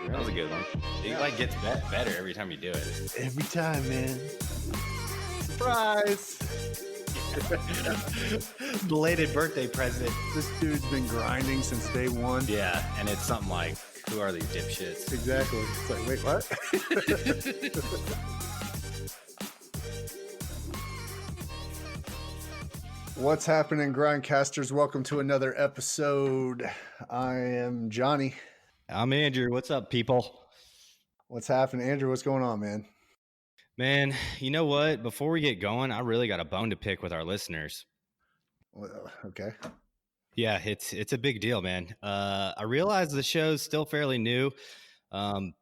That was a good one. It like gets better every time you do it. Every time, man. Surprise! Belated birthday present. This dude's been grinding since day one. Yeah, and it's something like, who are these dipshits? Exactly. It's like, wait, what? What's happening, Grindcasters? Welcome to another episode. I am Johnny. I'm Andrew. What's up, people? What's happening? Andrew, what's going on, man? Man, you know what? Before we get going, I really got a bone to pick with our listeners. Well, okay. Yeah, it's a big deal, man. I realize the show's still fairly new. I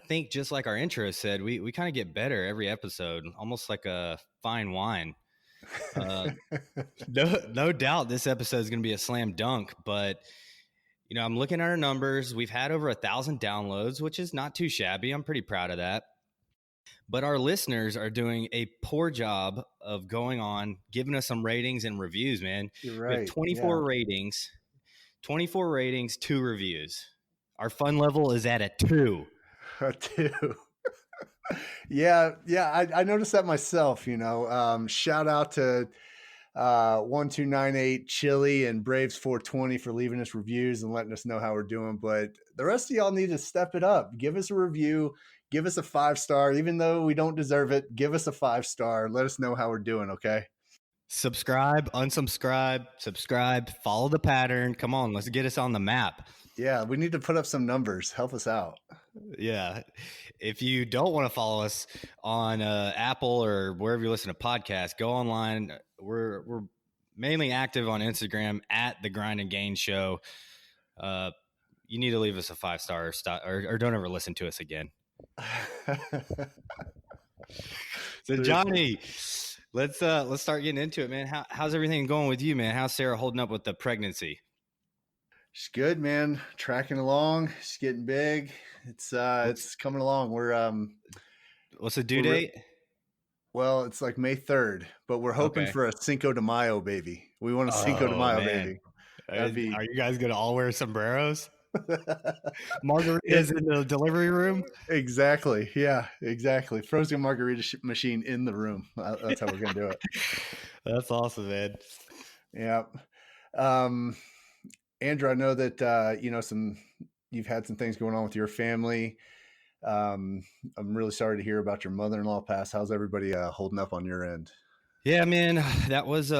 think just like our intro said, we kind of get better every episode, almost like a fine wine. No doubt this episode is going to be a slam dunk, but you know, I'm looking at our numbers. We've had over 1,000 downloads, which is not too shabby. I'm pretty proud of that. But our listeners are doing a poor job of going on, giving us some ratings and reviews, man. You're right. We have 24 ratings, 2 reviews. Our fun level is at a 2. A 2. Yeah. I noticed that myself, you know. Shout out to 1298 Chili and Braves 420 for leaving us reviews and letting us know how we're doing. But the rest of y'all need to step it up. Give us a review. Give us a 5-star. Even though we don't deserve it, give us a 5-star. Let us know how we're doing, okay? Subscribe, unsubscribe, subscribe, follow the pattern. Come on, let's get us on the map. Yeah, we need to put up some numbers. Help us out. Yeah. If you don't want to follow us on Apple or wherever you listen to podcasts, go online. We're mainly active on Instagram at the Grind and Gain Show. You need to leave us a 5-star or don't ever listen to us again. So Johnny, let's start getting into it, man. How's everything going with you, man? How's Sarah holding up with the pregnancy? She's good, man. Tracking along. She's getting big. It's coming along. We're what's the due date? Well, it's like May 3rd, but we're hoping for a Cinco de Mayo baby. We want a Cinco de Mayo baby. Are you guys gonna all wear sombreros? Margaritas in the delivery room? Exactly. Yeah, exactly. Frozen margarita machine in the room. That's how we're gonna do it. That's awesome, man. Yeah. Andrew, I know that you've had some things going on with your family. I'm really sorry to hear about your mother-in-law pass. How's everybody holding up on your end? Yeah, man, that was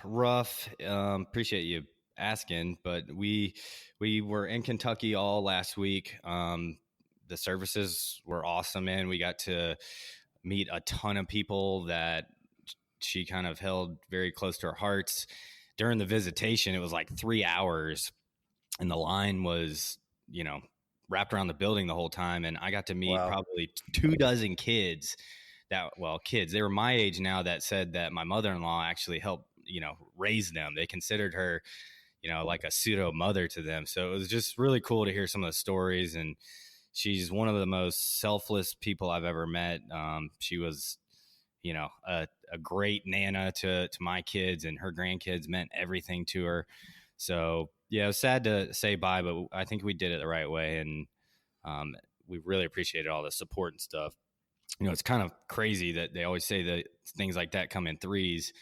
rough. Appreciate you asking, but we were in Kentucky all last week. The services were awesome, man. We got to meet a ton of people that she kind of held very close to her hearts. During the visitation, it was like 3 hours, and the line was, you know, wrapped around the building the whole time. And I got to meet probably 24 kids kids. They were my age now that said that my mother-in-law actually helped, you know, raise them. They considered her, you know, like a pseudo mother to them. So it was just really cool to hear some of the stories. And she's one of the most selfless people I've ever met. She was, you know, a great nana to my kids, and her grandkids meant everything to her. So yeah, it was sad to say bye, but I think we did it the right way. And we really appreciated all the support and stuff. You know, it's kind of crazy that they always say that things like that come in threes.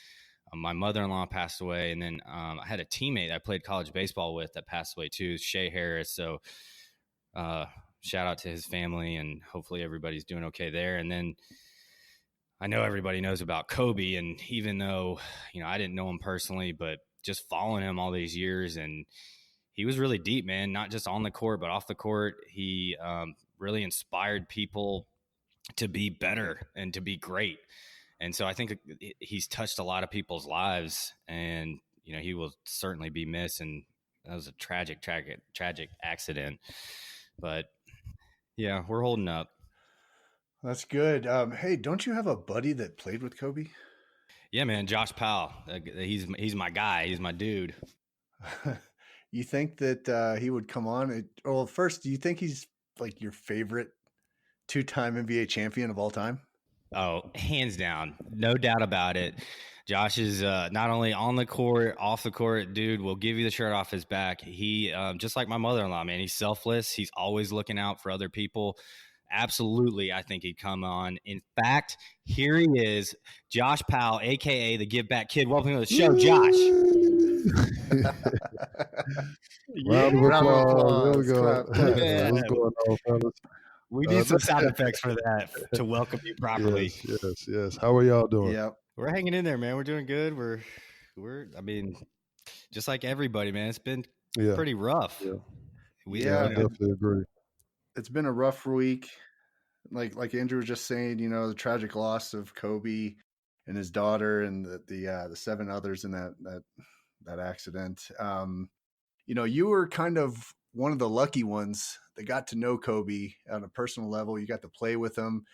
My mother-in-law passed away, and then I had a teammate I played college baseball with that passed away too, Shea Harris. So shout out to his family, and hopefully everybody's doing okay there. And then I know everybody knows about Kobe, and even though, you know, I didn't know him personally, but just following him all these years, and he was really deep, man, not just on the court, but off the court. He really inspired people to be better and to be great. And so I think he's touched a lot of people's lives, and, you know, he will certainly be missed. And that was a tragic accident. But yeah, we're holding up. That's good. Hey, don't you have a buddy that played with Kobe? Yeah, man, Josh Powell. He's my guy. He's my dude. You think that he would come on? Well, first, do you think he's like your favorite 2-time NBA champion of all time? Oh, hands down, no doubt about it. Josh is not only on the court, off the court, dude. Will give you the shirt off his back. He just like my mother-in-law, man. He's selfless. He's always looking out for other people. Absolutely, I think he'd come on. In fact, here he is, Josh Powell, aka the Give Back Kid. Welcome to the show, Josh. Round of Round of applause. There we applause. go. Clap, clap, Yeah. What's going on, fellas? We need some sound effects for that to welcome you properly. Yes. How are y'all doing? Yep. We're hanging in there, man. We're doing good. I mean, just like everybody, man. It's been pretty rough. I definitely agree. It's been a rough week. Like Andrew was just saying, the tragic loss of Kobe and his daughter and the 7 others in that accident. You were kind of one of the lucky ones that got to know Kobe on a personal level. You got to play with him.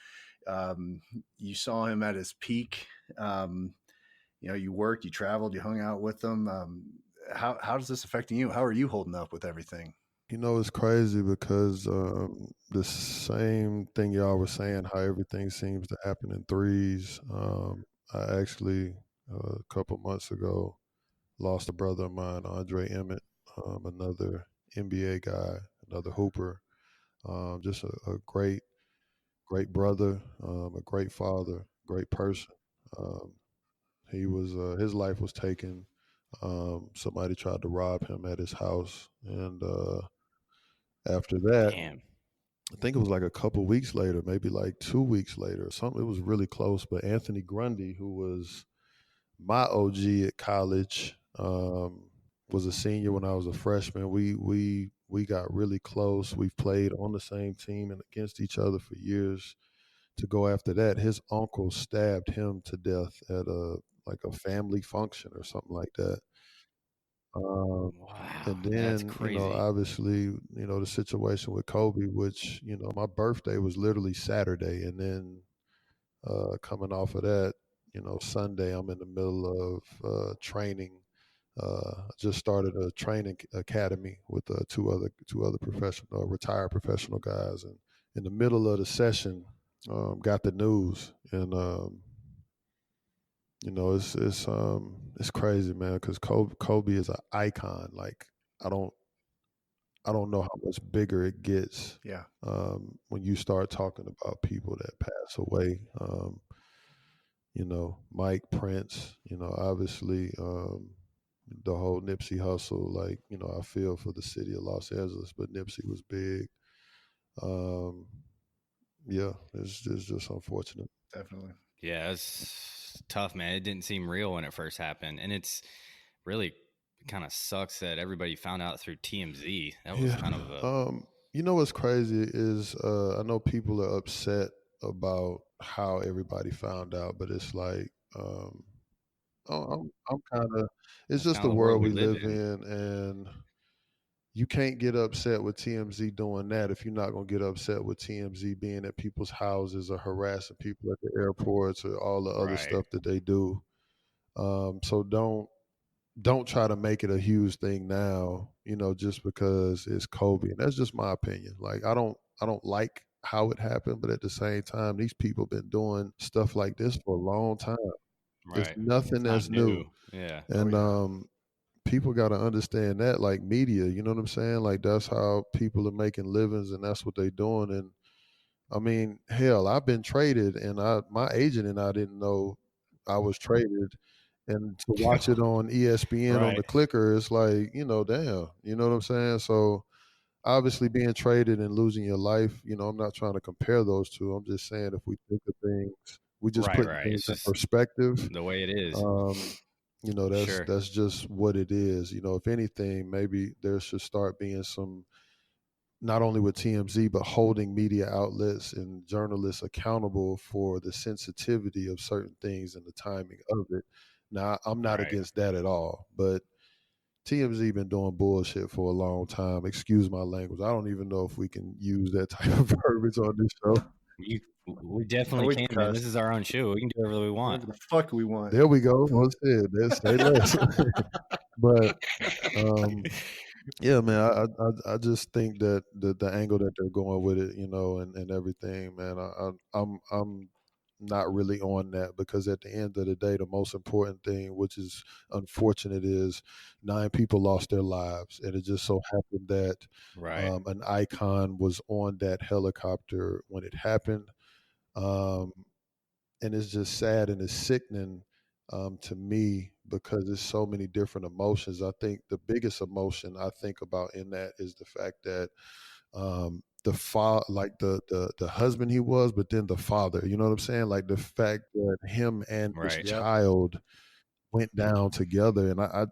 You saw him at his peak. You worked, you traveled, you hung out with him. How does this affecting you? How are you holding up with everything? It's crazy because the same thing y'all were saying, how everything seems to happen in threes. I actually, a couple months ago, lost a brother of mine, Andre Emmett, another NBA guy, another hooper, just a great brother, a great father, great person. He was his life was taken. Somebody tried to rob him at his house, and after that, Damn. I think it was like a couple weeks later, maybe like 2 weeks later, or something. It was really close. But Anthony Grundy, who was my OG at college, was a senior when I was a freshman. We got really close. We've played on the same team and against each other for years. To go after that, his uncle stabbed him to death at a family function or something like that. Wow, And that's then, crazy. obviously, the situation with Kobe, which, my birthday was literally Saturday. And then coming off of that, Sunday, I'm in the middle of training. I just started a training academy with two other professional, retired professional guys. And in the middle of the session, got the news. And, it's crazy, man, because Kobe is an icon. Like, I don't know how much bigger it gets. Yeah. When you start talking about people that pass away. Mike, Prince, obviously, the whole Nipsey hustle. Like, I feel for the city of Los Angeles, but Nipsey was big. It's just unfortunate. Definitely. Yeah, it's tough, man. It didn't seem real when it first happened, and it's really kind of sucks that everybody found out through TMZ. That was kind of a. What's crazy is I know people are upset about how everybody found out, but it's like I'm kind of. It's just the world we live in, and you can't get upset with TMZ doing that if you're not going to get upset with TMZ being at people's houses or harassing people at the airports or all the other stuff that they do. So don't try to make it a huge thing now, just because it's Kobe. And that's just my opinion. Like, I don't like how it happened, but at the same time, these people been doing stuff like this for a long time. It's nothing that's new. Yeah. And people got to understand that, like, media, you know what I'm saying? Like, that's how people are making livings, and that's what they're doing. And I mean, hell, I've been traded, and my agent and I didn't know I was traded. And to watch it on ESPN on the clicker, it's like, damn, you know what I'm saying? So obviously being traded and losing your life, I'm not trying to compare those two. I'm just saying, if we think of things, we just put things in perspective. The way it is. That's just what it is. If anything, maybe there should start being some, not only with TMZ, but holding media outlets and journalists accountable for the sensitivity of certain things and the timing of it. Now, I'm not against that at all, but TMZ been doing bullshit for a long time. Excuse my language. I don't even know if we can use that type of verbiage on this show. We definitely can, man. This is our own show. We can do whatever we want. Whatever the fuck we want. There we go. Well said. Let's say less. But yeah, man, I just think that the angle that they're going with it, and everything, man, not really on that, because at the end of the day, the most important thing, which is unfortunate, is 9 people lost their lives. And it just so happened that an icon was on that helicopter when it happened. And it's just sad and it's sickening to me, because there's so many different emotions. I think the biggest emotion I think about in that is the fact that like the husband he was, but then the father, you know what I'm saying? Like the fact that him and his child went down together. And I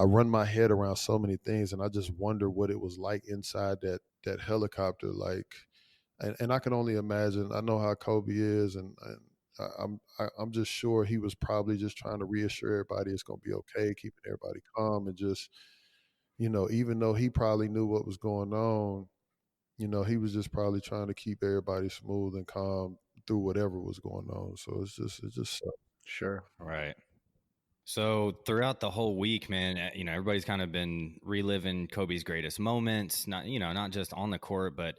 run my head around so many things, and I just wonder what it was like inside that helicopter. Like, and I can only imagine. I know how Kobe is, and I'm just sure he was probably just trying to reassure everybody it's gonna be okay, keeping everybody calm, and just, even though he probably knew what was going on, he was just probably trying to keep everybody smooth and calm through whatever was going on. So it just sucks. Sure. Right. So throughout the whole week, man, everybody's kind of been reliving Kobe's greatest moments, not just on the court, but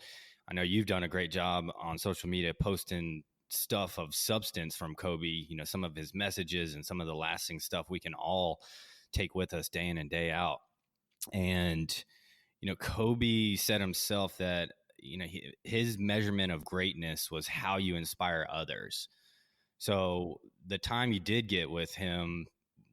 I know you've done a great job on social media posting stuff of substance from Kobe, some of his messages and some of the lasting stuff we can all take with us day in and day out. And, Kobe said himself that, his measurement of greatness was how you inspire others. So the time you did get with him,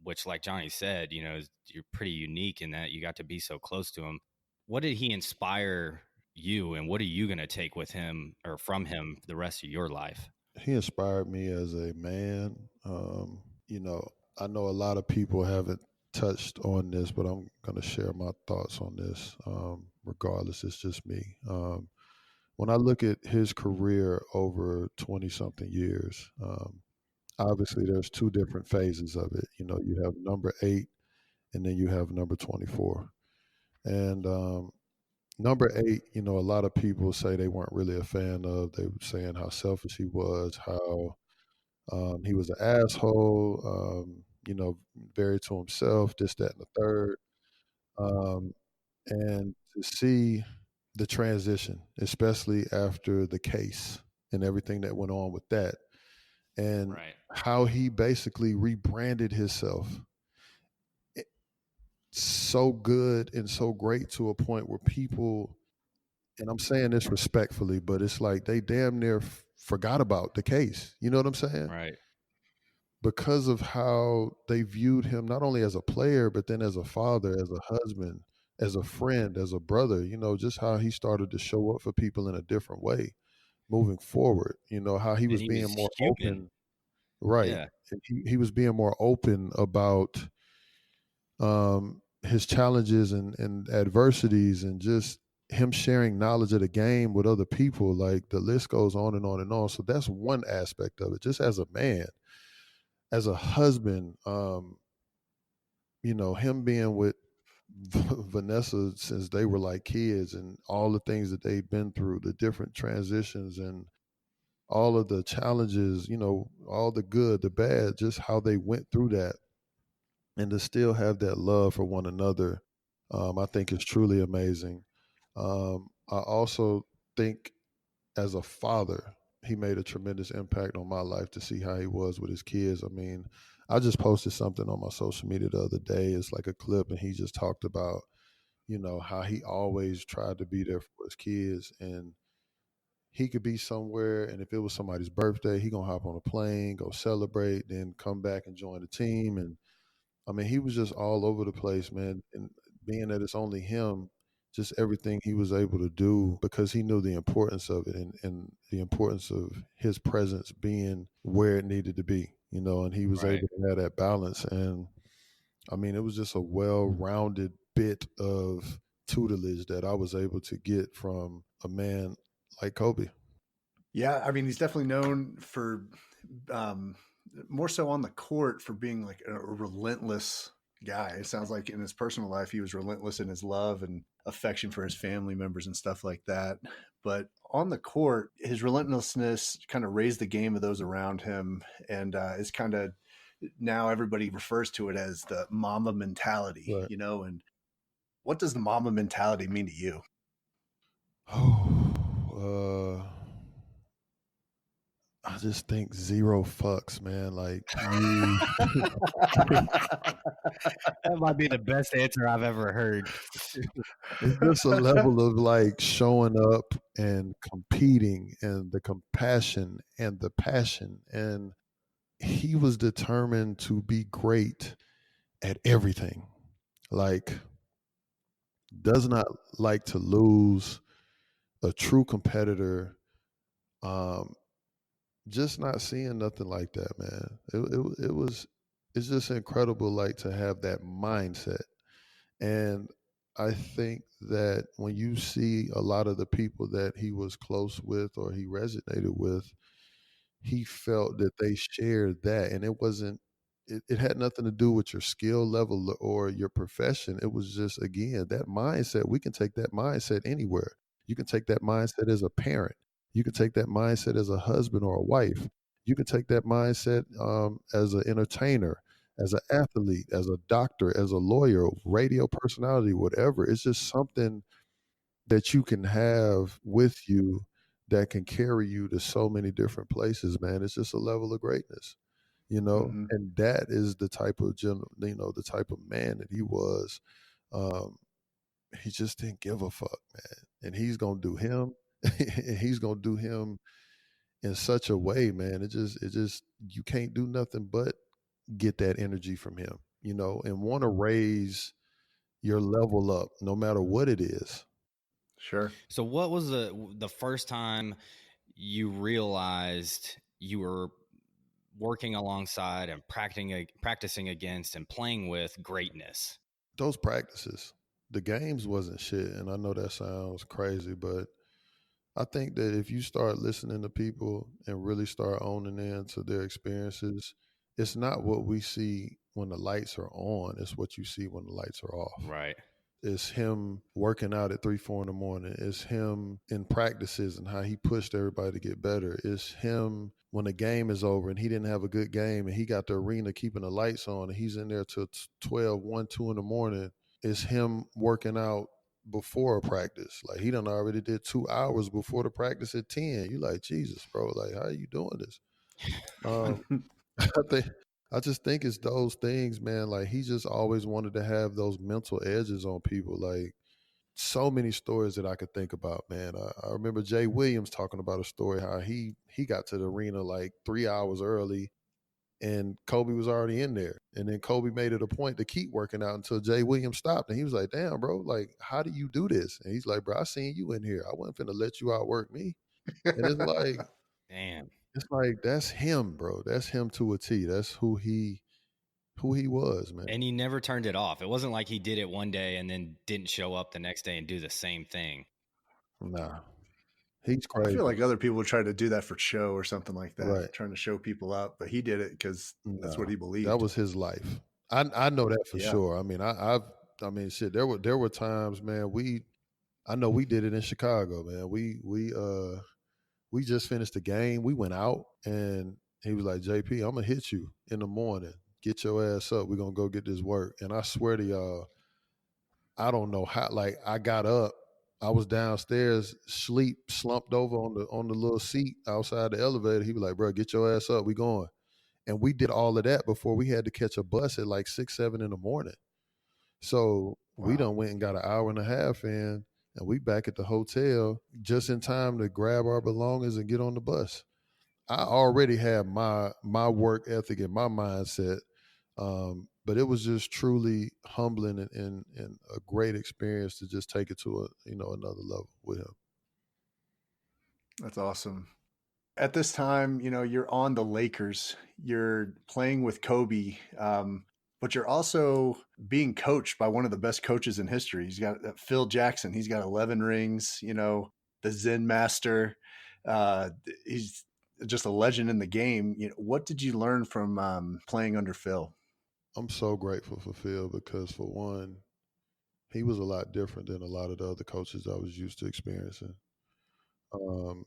which, like Jonny said, you're pretty unique in that you got to be so close to him. What did he inspire you, and what are you going to take with him or from him the rest of your life? He inspired me as a man. I know a lot of people haven't touched on this, but I'm going to share my thoughts on this. Regardless, it's just me. When I look at his career over 20 something years, obviously there's 2 different phases of it. You have number 8, and then you have number 24. And number 8, a lot of people say they weren't really a fan of. They were saying how selfish he was, how he was an asshole, very to himself, this, that, and the third. And to see the transition, especially after the case and everything that went on with that, and how he basically rebranded himself so good and so great to a point where people, and I'm saying this respectfully, but it's like they damn near forgot about the case. You know what I'm saying? Right. Because of how they viewed him, not only as a player, but then as a father, as a husband, as a friend, as a brother, just how he started to show up for people in a different way moving forward, how he was being more open. Right. Yeah. He was being more open about his challenges and adversities, and just him sharing knowledge of the game with other people. Like, the list goes on and on and on. So that's one aspect of it. Just as a man, as a husband, him being with Vanessa since they were like kids, and all the things that they've been through, the different transitions and all of the challenges, all the good, the bad, just how they went through that, and to still have that love for one another, I think is truly amazing. I also think, as a father, he made a tremendous impact on my life, to see how he was with his kids. I mean, I just posted something on my social media the other day. It's like a clip, and he just talked about, how he always tried to be there for his kids, and he could be somewhere, and if it was somebody's birthday, he gonna hop on a plane, go celebrate, then come back and join the team. And I mean, he was just all over the place, man. And being that it's only him, just everything he was able to do, because he knew the importance of it, and the importance of his presence being where it needed to be, and he was able to have that balance. And I mean, it was just a well-rounded bit of tutelage that I was able to get from a man like Kobe. Yeah, I mean, he's definitely known for more so on the court for being like a relentless guy. It sounds like in his personal life, he was relentless in his love and affection for his family members and stuff like that. But on the court, his relentlessness kind of raised the game of those around him, and is kind of, now everybody refers to it as the Mamba mentality, Right. And what does the Mamba mentality mean to you? Oh, I just think zero fucks, man. Like you That might be the best answer I've ever heard. it's just a level of like showing up and competing and the compassion and the passion. And he was determined to be great at everything. Like, does not like to lose, a true competitor. Um, just not seeing nothing like that, man. It's just incredible, like to have that mindset. And I think that when you see a lot of the people that he was close with or he resonated with, he felt that they shared that. And it had nothing to do with your skill level or your profession. It was just, again, that mindset. We can take that mindset anywhere. You can take that mindset as a parent. You can take that mindset as a husband or a wife. You can take that mindset as an entertainer, as an athlete, as a doctor, as a lawyer, radio personality, whatever. It's just something that you can have with you that can carry you to so many different places, man. It's just a level of greatness, Mhm. and that is the type of the type of man that he was. Um, he just didn't give a fuck, man. And he's gonna do him, and he's gonna do him in such a way, man. It just you can't do nothing but get that energy from him, and want to raise your level up no matter what it is. Sure. So what was the first time you realized you were working alongside and practicing against and playing with greatness? Those practices, the games wasn't shit. And I know that sounds crazy, but I think that if you start listening to people and really start owning into their experiences, it's not what we see when the lights are on, it's what you see when the lights are off. Right. It's him working out at 3, 4 in the morning. It's him in practices and how he pushed everybody to get better. It's him when the game is over and he didn't have a good game and he got the arena keeping the lights on and he's in there till 12, 1, 2 in the morning. It's him working out before a practice. Like he done already did 2 hours before the practice at 10. You like, Jesus, bro, like how are you doing this? I think I just think it's those things, man. Like he just always wanted to have those mental edges on people. Like so many stories that I could think about, man. I remember Jay Williams talking about a story how he got to the arena like 3 hours early, and Kobe was already in there, and then Kobe made it a point to keep working out until Jay Williams stopped, and he was like, "Damn, bro, like how do you do this?" And he's like, "Bro, I seen you in here. I wasn't finna let you outwork me." And Damn. it's like that's him, bro. That's him to a T. That's who he was, man. And he never turned it off. It wasn't like he did it one day and then didn't show up the next day and do the same thing. Nah, he's I feel crazy. like other people try to do that for show or something like that, Right. trying to show people up, but he did it because that's what Nah, he that believed. was his life. I know that for Yeah. sure. I mean, I mean, shit. There were times, man. I know we did it in Chicago, man. We just finished the game. We went out, and he was like, "JP, I'm gonna hit you in the morning. Get your ass up. We're gonna go get this work." And I swear to y'all, I don't know how. Like, I got up. I was downstairs, slumped over on the little seat outside the elevator. He was like, "Bro, get your ass up. We going." And we did all of that before we had to catch a bus at like 6, 7 in the morning. So we Wow. done went and got an hour and a half in, and we back at the hotel just in time to grab our belongings and get on the bus. I already had my work ethic and my mindset, but it was just truly humbling and a great experience to just take it to another level with him. That's awesome. At this time, you're on the Lakers, you're playing with Kobe, but you're also being coached by one of the best coaches in history. He's got Phil Jackson. He's got 11 rings, the Zen master. He's just a legend in the game. What did you learn from playing under Phil? I'm so grateful for Phil because, for one, he was a lot different than a lot of the other coaches I was used to experiencing. Um,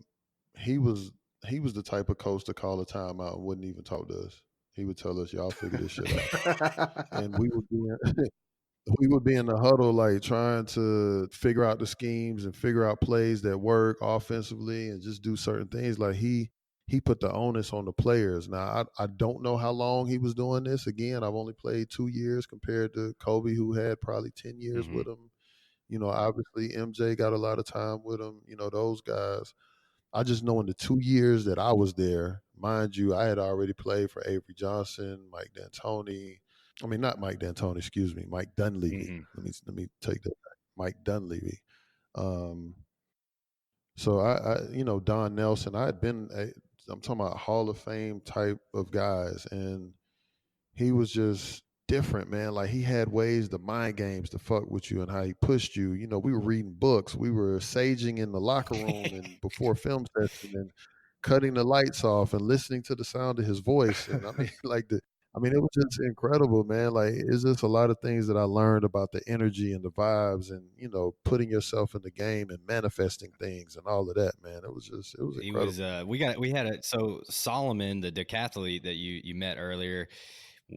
he was he was the type of coach to call a timeout and wouldn't even talk to us. He would tell us, "Y'all figure this shit out," and we would be we would be in the huddle, like trying to figure out the schemes and figure out plays that work offensively and just do certain things. Like he put the onus on the players. Now, I don't know how long he was doing this. Again, I've only played 2 years compared to Kobe, who had probably 10 years with him. Obviously MJ got a lot of time with him, those guys. I just know in the 2 years that I was there, mind you, I had already played for Avery Johnson, Mike D'Antoni. I mean, not Mike D'Antoni, excuse me, Mike Dunleavy. Let me take that back. Mike Dunleavy. So Don Nelson. I had been, I'm talking about Hall of Fame type of guys, and he was just different, man. Like he had ways, the mind games to fuck with you and how he pushed you. We were reading books, we were saging in the locker room and before film session and cutting the lights off and listening to the sound of his voice. And I mean, it was just incredible, man. Like it's just a lot of things that I learned about the energy and the vibes and, putting yourself in the game and manifesting things and all of that, man. It was incredible. He was, we had so Solomon, the decathlete that you met earlier,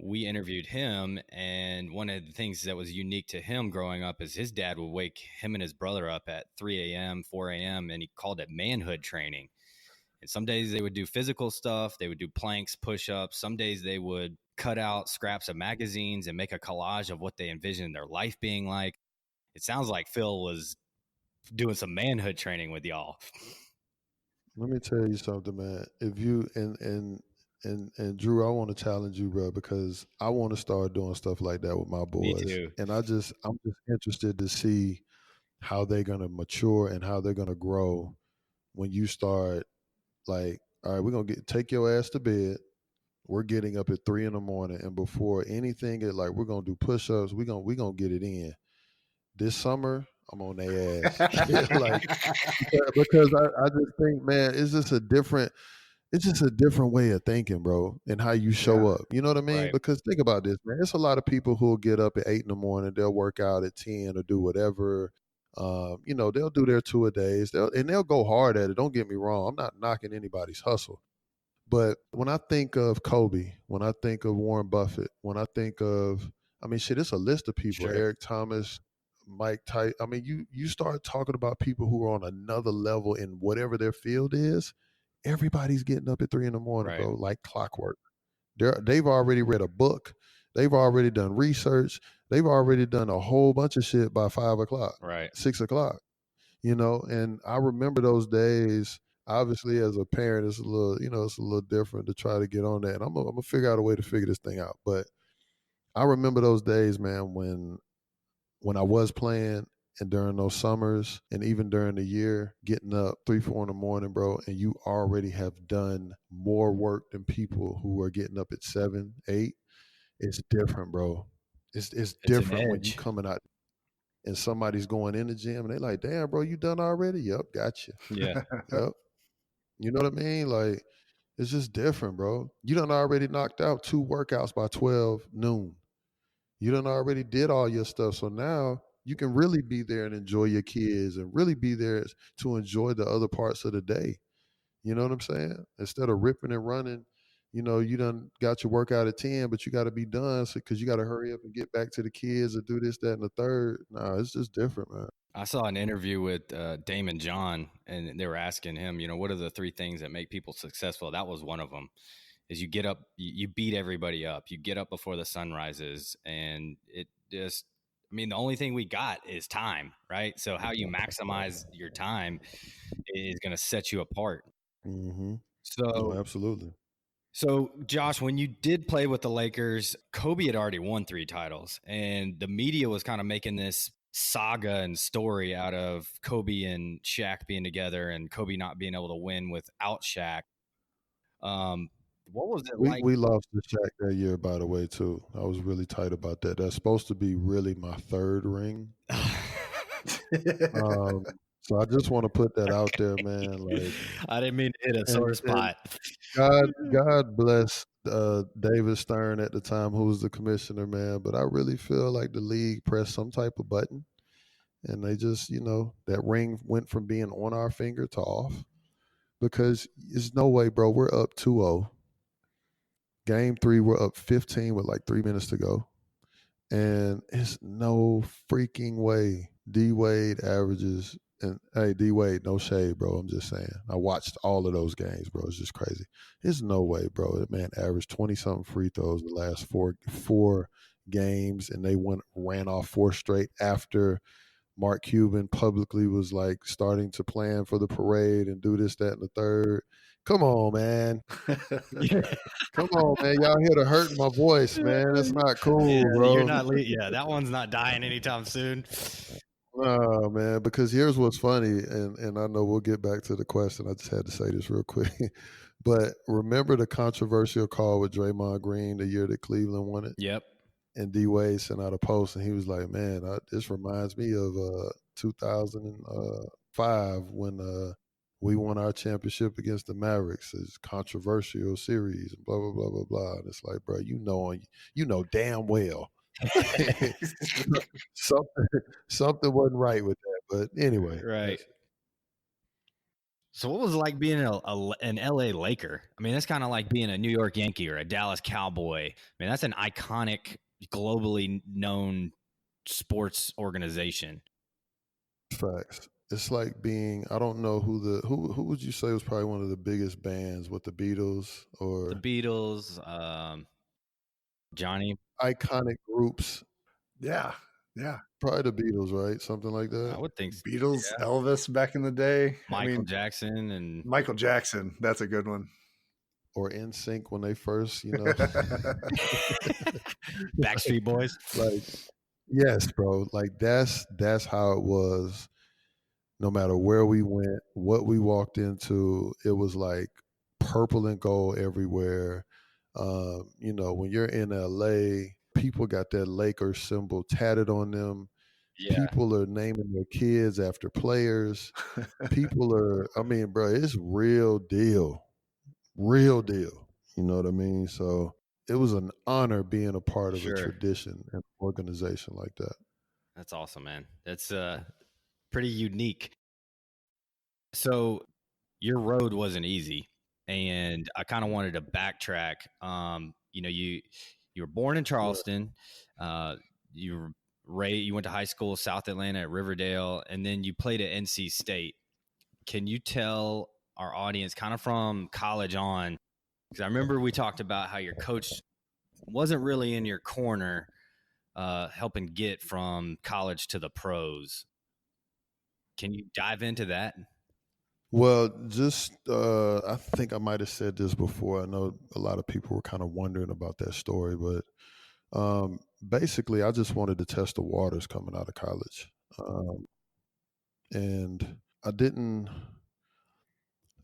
we interviewed him, and one of the things that was unique to him growing up is his dad would wake him and his brother up at 3 a.m., 4 a.m., and he called it manhood training. And some days they would do physical stuff. They would do planks, push-ups. Some days they would cut out scraps of magazines and make a collage of what they envisioned their life being like. It sounds like Phil was doing some manhood training with y'all. Let me tell you something, man. If you and Drew, I want to challenge you, bro, because I want to start doing stuff like that with my boys. Me too. And I'm just interested to see how they're gonna mature and how they're gonna grow when you start like, all right, we're gonna take your ass to bed. We're getting up at 3 a.m, and before anything, we're gonna do push-ups. We gonna get it in. This summer, I'm on their ass. Because I just think, man, it's just a different way of thinking, bro, and how you show up. You know what I mean? Right. Because think about this, man. It's a lot of people who will get up at 8 a, they'll work out at 10 or do whatever. They'll do their 2-a-days, they'll go hard at it. Don't get me wrong. I'm not knocking anybody's hustle. But when I think of Kobe, when I think of Warren Buffett, when I think of, it's a list of people. Sure. Eric Thomas, Mike Tyson. I mean, you start talking about people who are on another level in whatever their field is. Everybody's getting up at 3 a.m, Right. bro, like clockwork. They've already read a book. They've already done research. They've already done a whole bunch of shit by 5 o'clock, right, 6 o'clock. And I remember those days. Obviously, as a parent, it's a little different to try to get on that. And I'm gonna figure out a way to figure this thing out. But I remember those days, man, when I was playing and during those summers and even during the year, getting up 3, 4 in the morning, bro, and you already have done more work than people who are getting up at 7, 8. It's different, bro. It's different when you coming out and somebody's going in the gym and they like, damn, bro, you done already? Yep, gotcha. Yeah. Yep. You know what I mean? Like, it's just different, bro. You done already knocked out 2 workouts by 12 noon. You done already did all your stuff. So now you can really be there and enjoy your kids and really be there to enjoy the other parts of the day. You know what I'm saying? Instead of ripping and running, you done got your workout at 10, but you got to be done because you got to hurry up and get back to the kids and do this, that, and the third. Nah, it's just different, man. I saw an interview with Damon John, and they were asking him, what are the 3 things that make people successful? That was one of them. Is you get up, you beat everybody up. You get up before the sun rises, and it just, the only thing we got is time, right? So how you maximize your time is going to set you apart. Mm-hmm. So absolutely. So, Josh, when you did play with the Lakers, Kobe had already won 3 titles, and the media was kind of making this saga and story out of Kobe and Shaq being together and Kobe not being able to win without Shaq. What was it like? We lost to Shaq that year, by the way, too. I was really tight about that. That's supposed to be really my 3rd ring. So I just want to put that out there, man. Like, I didn't mean to hit a sore spot. God bless David Stern at the time, who was the commissioner, man. But I really feel like the league pressed some type of button, and they just, that ring went from being on our finger to off. Because there's no way, bro. We're up 2-0. Game 3, we're up 15 with like 3 minutes to go. And it's no freaking way D Wade averages And hey, D Wade, no shade, bro. I'm just saying. I watched all of those games, bro. It's just crazy. There's no way, bro. That man averaged 20-something free throws the last four games, and they ran off 4 straight after Mark Cuban publicly was like starting to plan for the parade and do this, that, and the third. Come on, man. Come on, man. Y'all here to hurt my voice, man. That's not cool, bro. You're not. That one's not dying anytime soon. Oh, man, because here's what's funny, and I know we'll get back to the question. I just had to say this real quick. But remember the controversial call with Draymond Green the year that Cleveland won it? Yep. And D Wade sent out a post, and he was like, "Man, this reminds me of 2005 when we won our championship against the Mavericks. It's a controversial series, and blah blah blah blah blah." And it's like, bro, you know damn well something wasn't right with that. But anyway, right. So what was it like being an LA Laker? I mean, that's kind of like being a New York Yankee or a Dallas Cowboy. I mean, that's an iconic, globally known sports organization. Facts. It's like being, I don't know who would you say was probably one of the biggest bands with the Beatles or the Beatles, Johnny. Iconic groups. Yeah. Probably the Beatles, right? Something like that. I would think so. Beatles, yeah. Elvis back in the day. Michael Jackson and Michael Jackson. That's a good one. Or NSYNC when they first, Backstreet Boys. Like, yes, bro. Like that's how it was. No matter where we went, what we walked into, it was like purple and gold everywhere. When you're in LA, people got that Lakers symbol tatted on them. Yeah. People are naming their kids after players. People are, bro, it's real deal. Real deal. You know what I mean? So it was an honor being a part of a tradition and organization like that. That's awesome, man. That's pretty unique. So your road wasn't easy, and I kind of wanted to backtrack. You were born in Charleston. You went to high school, South Atlanta at Riverdale, and then you played at NC State. Can you tell our audience kind of from college on? Because I remember we talked about how your coach wasn't really in your corner, helping get from college to the pros. Can you dive into that? Well, just I think I might have said this before. I know a lot of people were kind of wondering about that story, but basically, I just wanted to test the waters coming out of college, and I didn't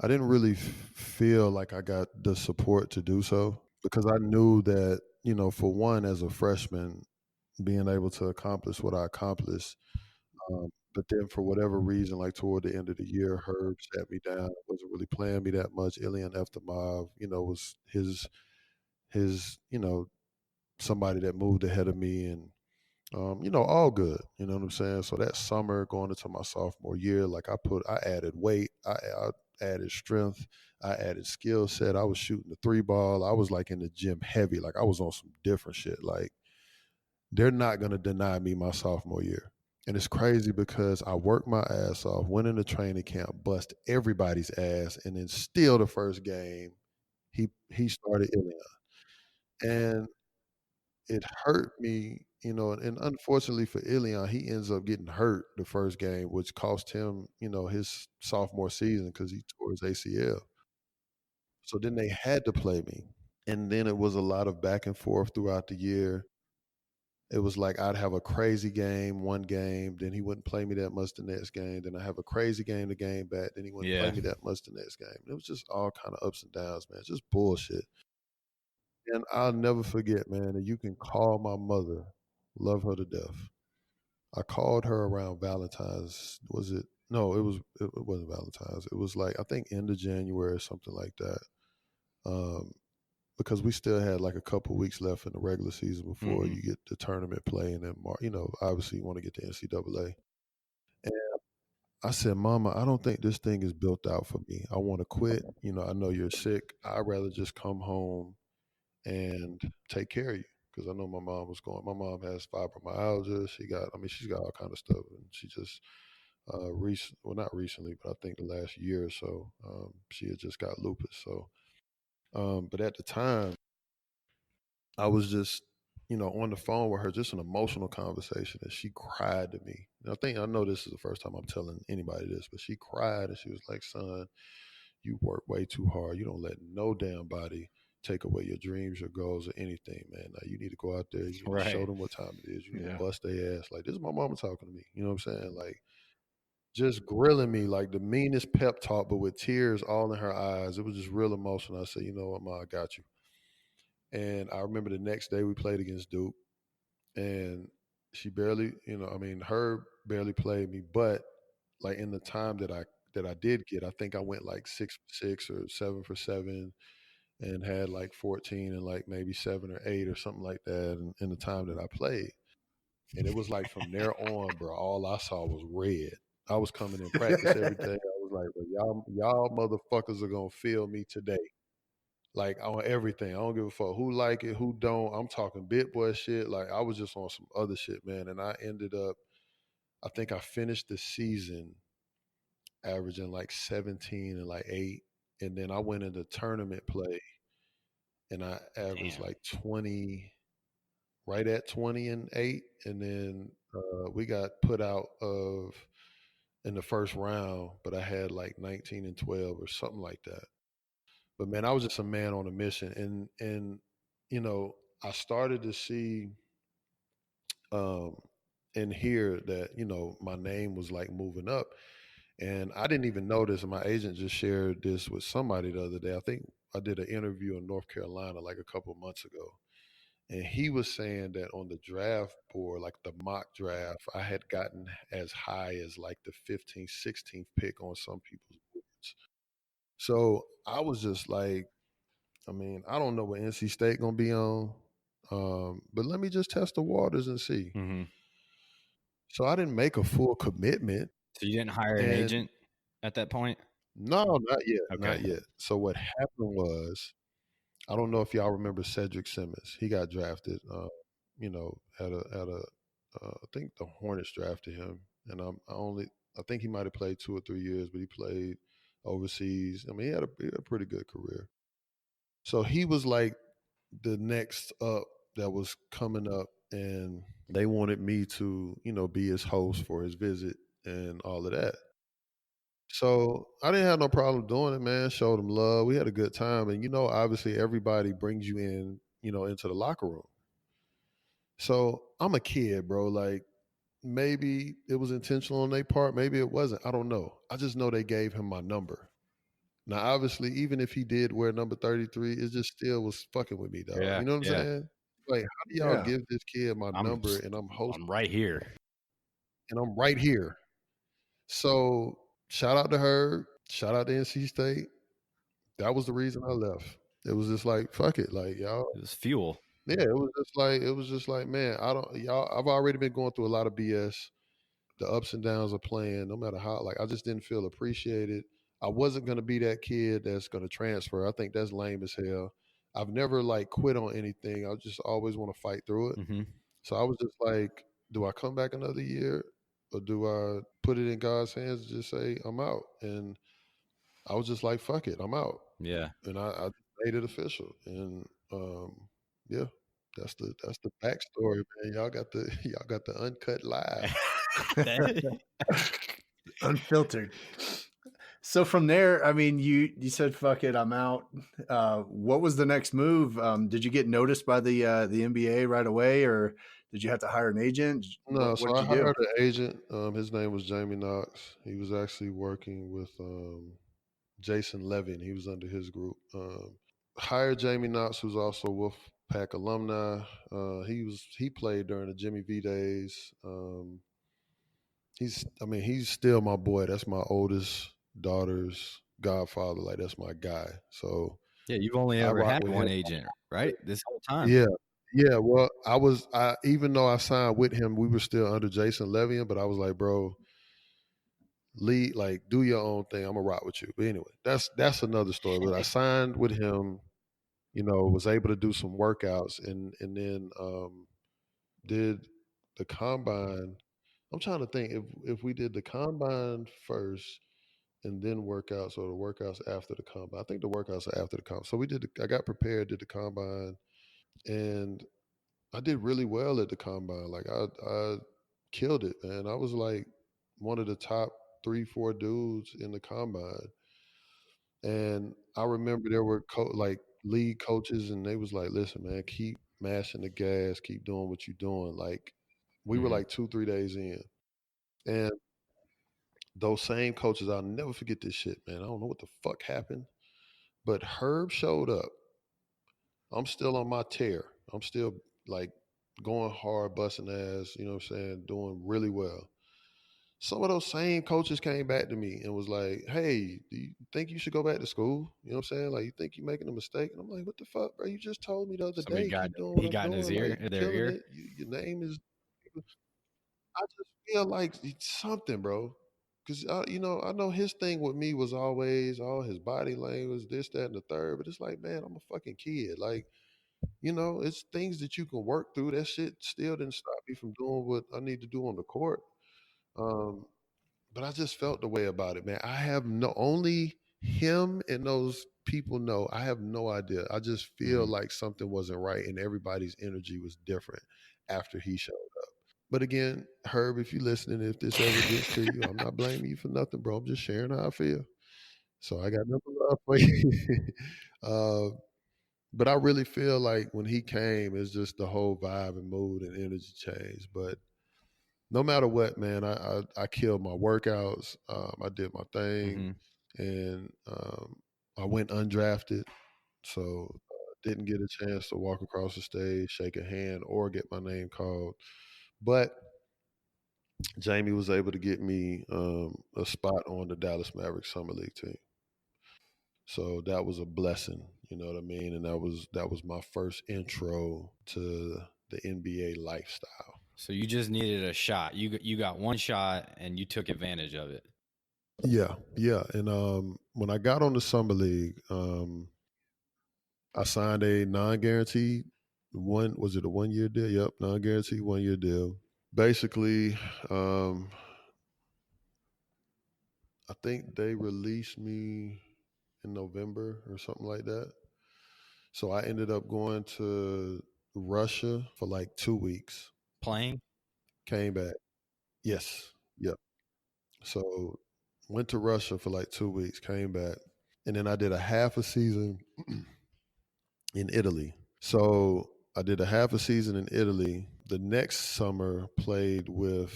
really feel like I got the support to do so because I knew that for one, as a freshman, being able to accomplish what I accomplished. But then for whatever reason, like toward the end of the year, Herb sat me down, wasn't really playing me that much. Ilian Eftimov, was his somebody that moved ahead of me and, all good. You know what I'm saying? So that summer going into my sophomore year, like I added weight, I added strength, I added skill set. I was shooting the 3-ball. I was like in the gym heavy. Like I was on some different shit. Like they're not going to deny me my sophomore year. And it's crazy because I worked my ass off, went into training camp, bust everybody's ass, and then still the first game, he started Ilian. And it hurt me, and unfortunately for Ilian, he ends up getting hurt the first game, which cost him, his sophomore season because he tore his ACL. So then they had to play me. And then it was a lot of back and forth throughout the year. It was like I'd have a crazy game one game, then he wouldn't play me that much the next game. Then I have a crazy game the game back, then he wouldn't play me that much the next game. It was just all kind of ups and downs, man. Just bullshit. And I'll never forget, man, that you can call my mother, love her to death. I called her around Valentine's. Was it? No, it wasn't Valentine's. It was like I think end of January or something like that. Because we still had like a couple weeks left in the regular season before you get the tournament play, and then obviously you want to get the NCAA. And I said, Mama, I don't think this thing is built out for me. I want to quit. I know you're sick. I'd rather just come home and take care of you because I know my mom was going. My mom has fibromyalgia. She's got all kind of stuff, and she just well, not recently, but I think the last year or so, she had just got lupus. So, but at the time, I was just, on the phone with her, just an emotional conversation, and she cried to me. And I know this is the first time I'm telling anybody this, but she cried and she was like, "Son, you work way too hard. You don't let no damn body take away your dreams, your goals, or anything, man. Like, you need to go out there. You need to show them what time it is. You need to bust their ass." Like, this is my mama talking to me. You know what I'm saying? Like, just grilling me like the meanest pep talk, but with tears all in her eyes. It was just real emotional. I said, "You know what, Ma, I got you." And I remember the next day we played against Duke, and she barely, her barely played me, but like in the time that I did get, I think I went like 6 for 6 or 7 for 7, and had like 14 and like maybe 7 or 8 or something like that in the time that I played. And it was like from there on, bro, all I saw was red. I was coming in practice every day. I was like, "Well, y'all motherfuckers are gonna feel me today." Like, on everything. I don't give a fuck who like it, who don't. I'm talking bit boy shit. Like, I was just on some other shit, man. And I ended up, I think I finished the season averaging like 17 and like 8. And then I went into tournament play and I averaged like 20, right at 20 and 8. And then we got put out of in the first round, but I had like 19 and 12 or something like that. But man, I was just a man on a mission, and you know, I started to see um, and hear that my name was like moving up, and I didn't even notice. And my agent just shared this with somebody the other day. I think I did an interview in North Carolina like a couple of months ago, and he was saying that on the draft board, like the mock draft, I had gotten as high as like the 15th, 16th pick on some people's boards. So I was just like, I mean, I don't know what NC State gonna be on, but let me just test the waters and see. Mm-hmm. So I didn't make a full commitment. So you didn't hire an agent at that point? No, not yet, Okay. not yet. So what happened was, I don't know if y'all remember Cedric Simmons. He got drafted, I think the Hornets drafted him, and I think he might have played 2 or 3 years, but he played overseas. I mean, he had a pretty good career. So he was like the next up that was coming up, and they wanted me to, be his host for his visit and all of that. So I didn't have no problem doing it, man. Showed him love. We had a good time. And obviously everybody brings you in, into the locker room. So I'm a kid, bro. Like, maybe it was intentional on their part, maybe it wasn't. I don't know. I just know they gave him my number. Now, obviously, even if he did wear number 33, it just still was fucking with me, dog. Yeah, You know what I'm saying? Like, how do y'all give this kid my number and I'm hosting? I'm right here. And I'm right here. So shout out to her. Shout out to NC State. That was the reason I left. It was just like, fuck it. Like, y'all. It was fuel. Yeah, it was just like, man, I've already been going through a lot of BS. The ups and downs of playing, no matter how, like, I just didn't feel appreciated. I wasn't going to be that kid that's going to transfer. I think that's lame as hell. I've never like quit on anything. I just always want to fight through it. Mm-hmm. So I was just like, do I come back another year or do I put it in God's hands and just say I'm out? And I was just like, fuck it, I'm out. Yeah. And I made it official. And yeah, that's the backstory, man. Y'all got the uncut live. Unfiltered. So from there, I mean, you said fuck it, I'm out. What was the next move? Did you get noticed by the NBA right away, or did you have to hire an agent? No, What so did I you do? hired an agent. His name was Jamie Knox. He was actually working with Jason Levin. He was under his group. Hired Jamie Knox, who's also Wolfpack alumni. He played during the Jimmy V days. He's still my boy. That's my oldest daughter's godfather. Like, that's my guy. So yeah, you've only ever had one agent, right? This whole time. Yeah. Yeah. Well, even though I signed with him, we were still under Jason Levian, but I was like, bro, lead, like, do your own thing. I'm gonna rock with you. But anyway, that's another story. But I signed with him, was able to do some workouts and then did the combine I'm trying to think if we did the combine first and then workouts, or the workouts after the combine. I think the workouts are after the combine. So I got prepared, did the combine, and I did really well at the combine. Like I killed it, man. I was like one of the top 3, 4 dudes in the combine. And I remember there were like league coaches, and they was like, "Listen, man, keep mashing the gas, keep doing what you're doing." Like we were like 2, 3 days in, and those same coaches, I'll never forget this shit, man. I don't know what the fuck happened, but Herb showed up. I'm still on my tear. I'm still like going hard, busting ass, you know what I'm saying, doing really well. Some of those same coaches came back to me and was like, "Hey, do you think you should go back to school?" You know what I'm saying? Like, you think you're making a mistake? And I'm like, "What the fuck, bro? You just told me the other Somebody day, got keep doing what he I'm got in his doing, ear, like their killing ear. it. Your name is." I just feel like it's something, bro. Cause I know his thing with me was always all his body language, this, that, and the third. But it's like, man, I'm a fucking kid. Like, it's things that you can work through. That shit still didn't stop me from doing what I need to do on the court. Um, but I just felt the way about it, man. I have no only him and those people know. I have no idea. I just feel like something wasn't right, and everybody's energy was different after he showed up. But again, Herb, if you're listening, if this ever gets to you, I'm not blaming you for nothing, bro. I'm just sharing how I feel. So I got nothing love for you. uh, but I really feel like when he came, it's just the whole vibe and mood and energy changed. But no matter what, man, I killed my workouts. I did my thing, and I went undrafted, so didn't get a chance to walk across the stage, shake a hand, or get my name called. But Jamie was able to get me a spot on the Dallas Mavericks summer league team. So that was a blessing, you know what I mean? And that was my first intro to the NBA lifestyle. So you just needed a shot. You got one shot and you took advantage of it. Yeah, yeah. And when I got on the summer league, I signed a non-guaranteed was it a 1-year deal? Yep, non-guaranteed 1-year deal. Basically, I think they released me in November or something like that. So I ended up going to Russia for like 2 weeks. Playing? Came back. Yes. Yep. So went to Russia for like 2 weeks, came back. And then I did a half a season in Italy. So I did a half a season in Italy. The next summer played with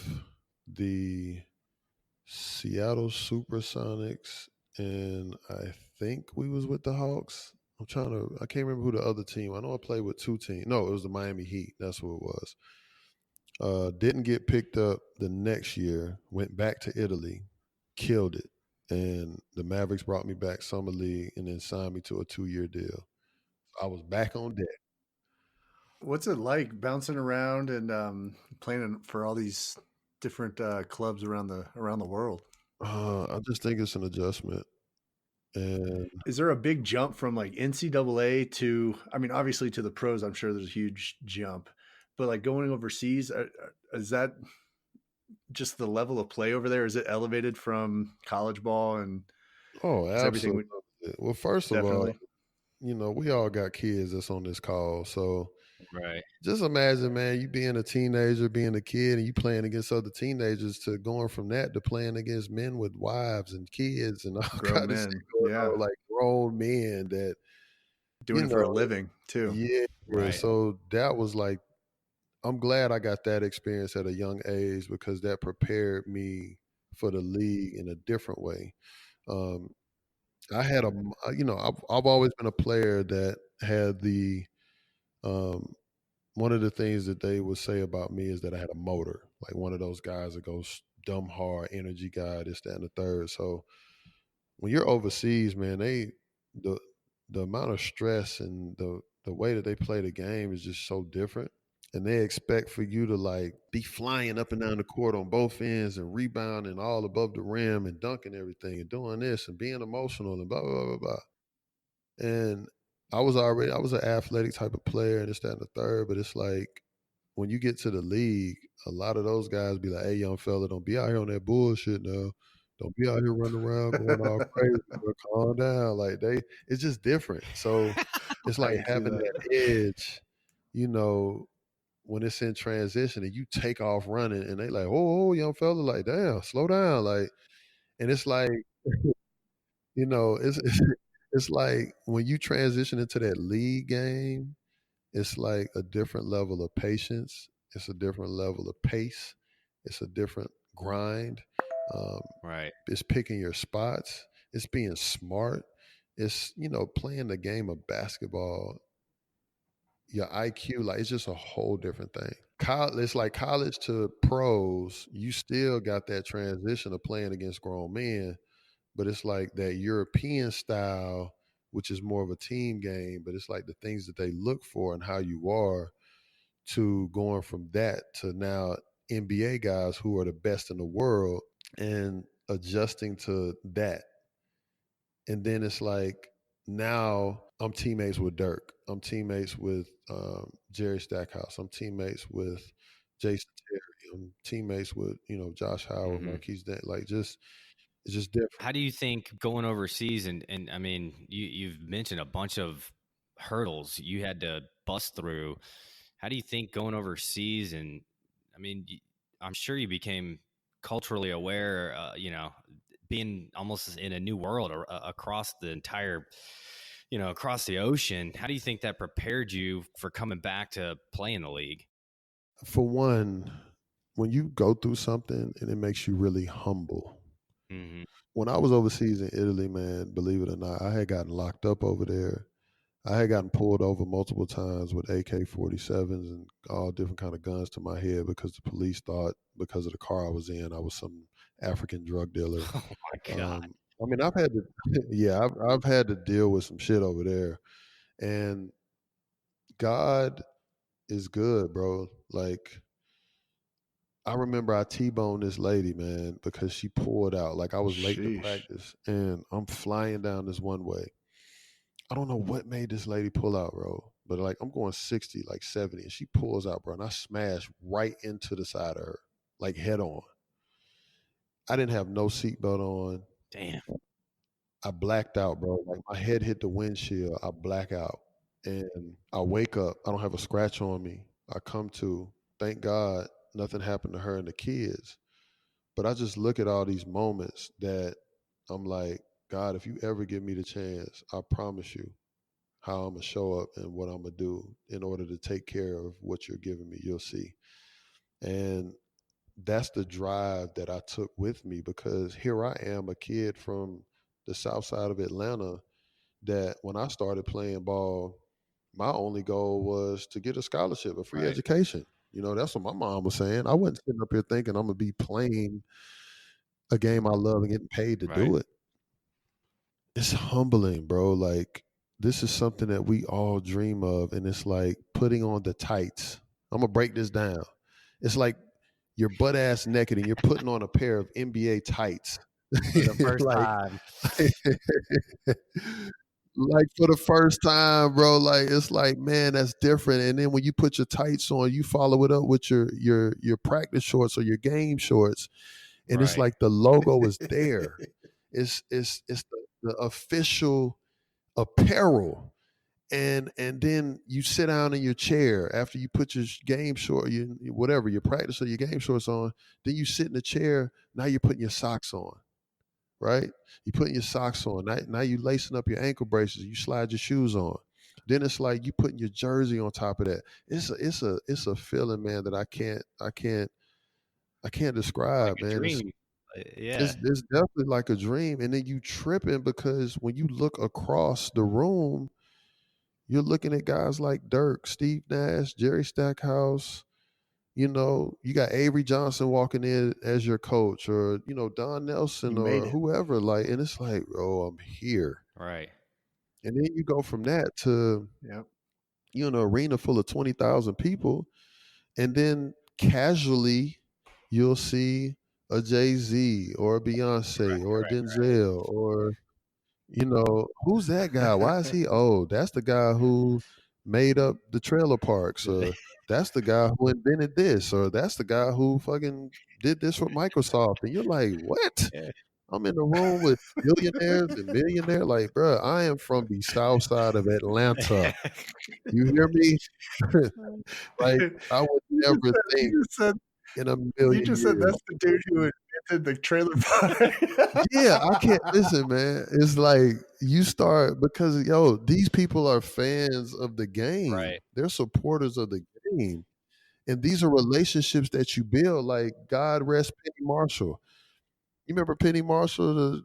the Seattle Supersonics, and I think we was with the Hawks. I can't remember who the other team. I know I played with 2 teams. No, it was the Miami Heat. That's who it was. Didn't get picked up the next year. Went back to Italy, killed it, and the Mavericks brought me back summer league and then signed me to a 2-year deal. I was back on deck. What's it like bouncing around and playing for all these different clubs around the world? I just think it's an adjustment. And Is there a big jump from like NCAA to, I mean, obviously to the pros? I'm sure there's a huge jump, but like going overseas, is that just the level of play over there? Is it elevated from college ball, and oh, is everything absolutely. Well, first of all, definitely? we all got kids that's on this call. So Right. just imagine, man, you being a teenager, being a kid, and you playing against other teenagers, to going from that to playing against men with wives and kids and all Grown kind of shit men, going yeah, on, like grown men that, doing you it for a know, living too. yeah. Right. So that was like, I'm glad I got that experience at a young age, because that prepared me for the league in a different way. Um, I had I've always been a player that had um, one of the things that they would say about me is that I had a motor, like one of those guys that goes dumb hard, energy guy, this, that, and the third. So when you're overseas, man, the the amount of stress and the way that they play the game is just so different. And they expect for you to like be flying up and down the court on both ends and rebounding all above the rim and dunking everything and doing this and being emotional and blah blah blah blah. And I was an athletic type of player and this, that, and the third, but it's like when you get to the league, a lot of those guys be like, "Hey, young fella, don't be out here on that bullshit now. Don't be out here running around going all crazy. Bro. Calm down." Like it's just different. So it's like having that edge, you know, when it's in transition and you take off running and they like, oh, young fella, like, damn, slow down. Like, and it's like, you know, it's like when you transition into that league game, it's like a different level of patience. It's a different level of pace. It's a different grind. Right. It's picking your spots. It's being smart. It's, you know, playing the game of basketball. Your IQ, like, it's just a whole different thing. It's like college to pros. You still got that transition of playing against grown men, but it's like that European style, which is more of a team game. But it's like the things that they look for and how you are, to going from that to now NBA guys who are the best in the world and adjusting to that. And then it's like now I'm teammates with Dirk. I'm teammates with Jerry Stackhouse. I'm teammates with Jason Terry. I'm teammates with, you know, Josh Howard, Marquise Dent. Like, just it's just different. How do you think going overseas and I mean, you've mentioned a bunch of hurdles you had to bust through. How do you think going overseas and I mean, I'm sure you became culturally aware, you know, being almost in a new world or across the entire, you know, across the ocean. How do you think that prepared you for coming back to play in the league? For one, when you go through something and it makes you really humble. Mm-hmm. When I was overseas in Italy, man, believe it or not, I had gotten locked up over there. I had gotten pulled over multiple times with AK-47s and all different kind of guns to my head because the police thought because of the car I was in, I was some African drug dealer. Oh my God. I mean, I've had to, yeah, I've had to deal with some shit over there, and God is good, bro. Like, I remember I T-boned this lady, man, because she pulled out. Like, I was late to practice, and I'm flying down this one way. I don't know what made this lady pull out, bro. But like I'm going 60, like 70, and she pulls out, bro, and I smash right into the side of her, like head on. I didn't have no seatbelt on. Damn. I blacked out, bro. Like my head hit the windshield. I black out. And I wake up. I don't have a scratch on me. I come to, thank God nothing happened to her and the kids. But I just look at all these moments that I'm like, God, if you ever give me the chance, I promise you, how I'm gonna show up and what I'm gonna do in order to take care of what you're giving me. You'll see. And that's the drive that I took with me, because here I am, a kid from the south side of Atlanta, that when I started playing ball, my only goal was to get a scholarship, a free education. You know, that's what my mom was saying. I wasn't sitting up here thinking I'm gonna be playing a game I love and getting paid to do it. It's humbling, bro. Like, this is something that we all dream of, and it's like putting on the tights. I'm gonna break this down. It's like you're butt ass naked and you're putting on a pair of NBA tights For the first like, time. like for the first time, bro. Like, it's like, man, that's different. And then when you put your tights on, you follow it up with your practice shorts or your game shorts, and it's like the logo is there. It's the official apparel. And then you sit down in your chair after you put your game short, whatever, your practice or your game shorts on. Then you sit in the chair. Now you're putting your socks on, right? You're putting your socks on. Now you lacing up your ankle braces. You slide your shoes on. Then it's like you putting your jersey on top of that. It's a feeling, man, that I can't describe, Like a man. dream. It's definitely like a dream. And then you tripping because when you look across the room, you're looking at guys like Dirk, Steve Nash, Jerry Stackhouse. You know, you got Avery Johnson walking in as your coach, or, you know, Don Nelson or whoever. Like, and it's like, oh, I'm here. Right. And then you go from that to, you know, an arena full of 20,000 people. And then casually you'll see a Jay-Z or a Beyonce or a Denzel or, you know, who's that guy? Why is he? Oh, that's the guy who made up the trailer parks, or that's the guy who invented this, or that's the guy who fucking did this for Microsoft. And you're like, what? I'm in the room with billionaires and millionaires. Like, bro, I am from the south side of Atlanta. You hear me? Like, I would never think in a million You just years. said that's the dude who invented the trailer park. Yeah, I can't listen, man. It's like you start because these people are fans of the game. Right. They're supporters of the game. And these are relationships that you build. Like, God rest Penny Marshall. You remember Penny Marshall?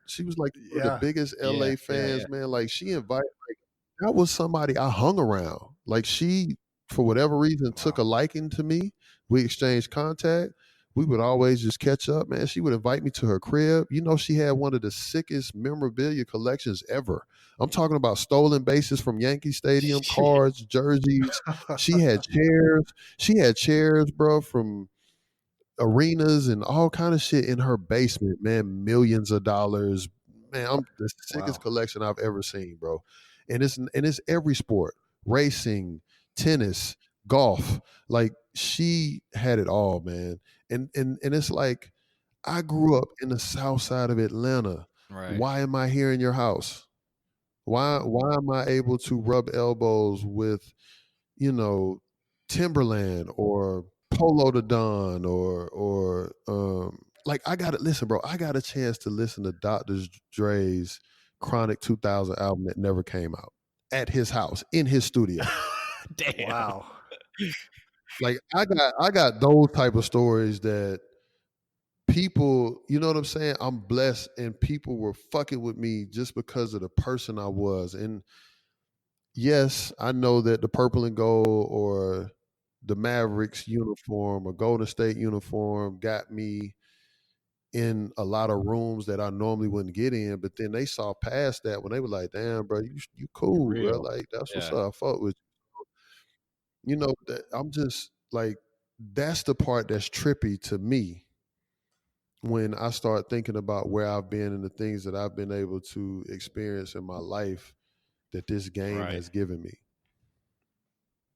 She was like one of the biggest LA fans, man. Like, she invited, like, that was somebody I hung around. Like, she, for whatever reason, took a liking to me. We exchanged contact. We would always just catch up, man. She would invite me to her crib. She had one of the sickest memorabilia collections ever. I'm talking about stolen bases from Yankee Stadium, cards, jerseys. She had chairs. She had chairs, bro, from arenas and all kind of shit in her basement, man. Millions of dollars. Man, I'm the sickest collection I've ever seen, bro. And it's every sport. Racing, tennis, golf. Like, she had it all, man. And it's like, I grew up in the south side of Atlanta. Right. Why am I here in your house? Why am I able to rub elbows with, Timberland or Polo the Don or like, I got to listen, bro. I got a chance to listen to Dr. Dre's Chronic 2000 album that never came out at his house in his studio. Damn. Wow. Like, I got those type of stories that people, you know what I'm saying? I'm blessed, and people were fucking with me just because of the person I was. And yes, I know that the purple and gold or the Mavericks uniform or Golden State uniform got me in a lot of rooms that I normally wouldn't get in, but then they saw past that when they were like, damn, bro, you cool, bro. Like, that's what's up. I fuck with you. That I'm just like, that's the part that's trippy to me when I start thinking about where I've been and the things that I've been able to experience in my life that this game has given me.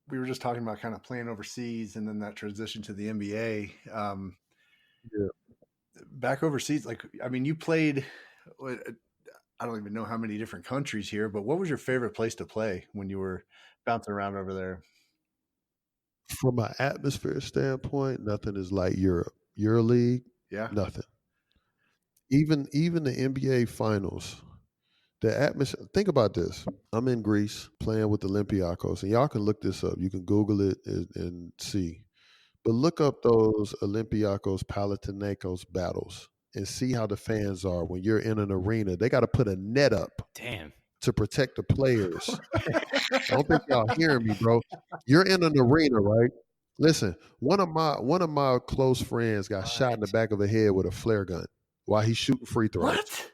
We were just talking about kind of playing overseas and then that transition to the NBA. Back overseas, like, I mean, you played, I don't even know how many different countries here, but what was your favorite place to play when you were bouncing around over there? From an atmosphere standpoint, nothing is like Europe. EuroLeague, nothing. Even the NBA Finals, the atmosphere. Think about this. I'm in Greece playing with Olympiacos, and y'all can look this up. You can Google it and see. But look up those Olympiacos Panathinaikos battles and see how the fans are when you're in an arena. They got to put a net up. Damn. To protect the players. I don't think y'all hearing me, bro. You're in an arena, right? Listen, one of my close friends got shot in the back of the head with a flare gun while he's shooting free throws. What?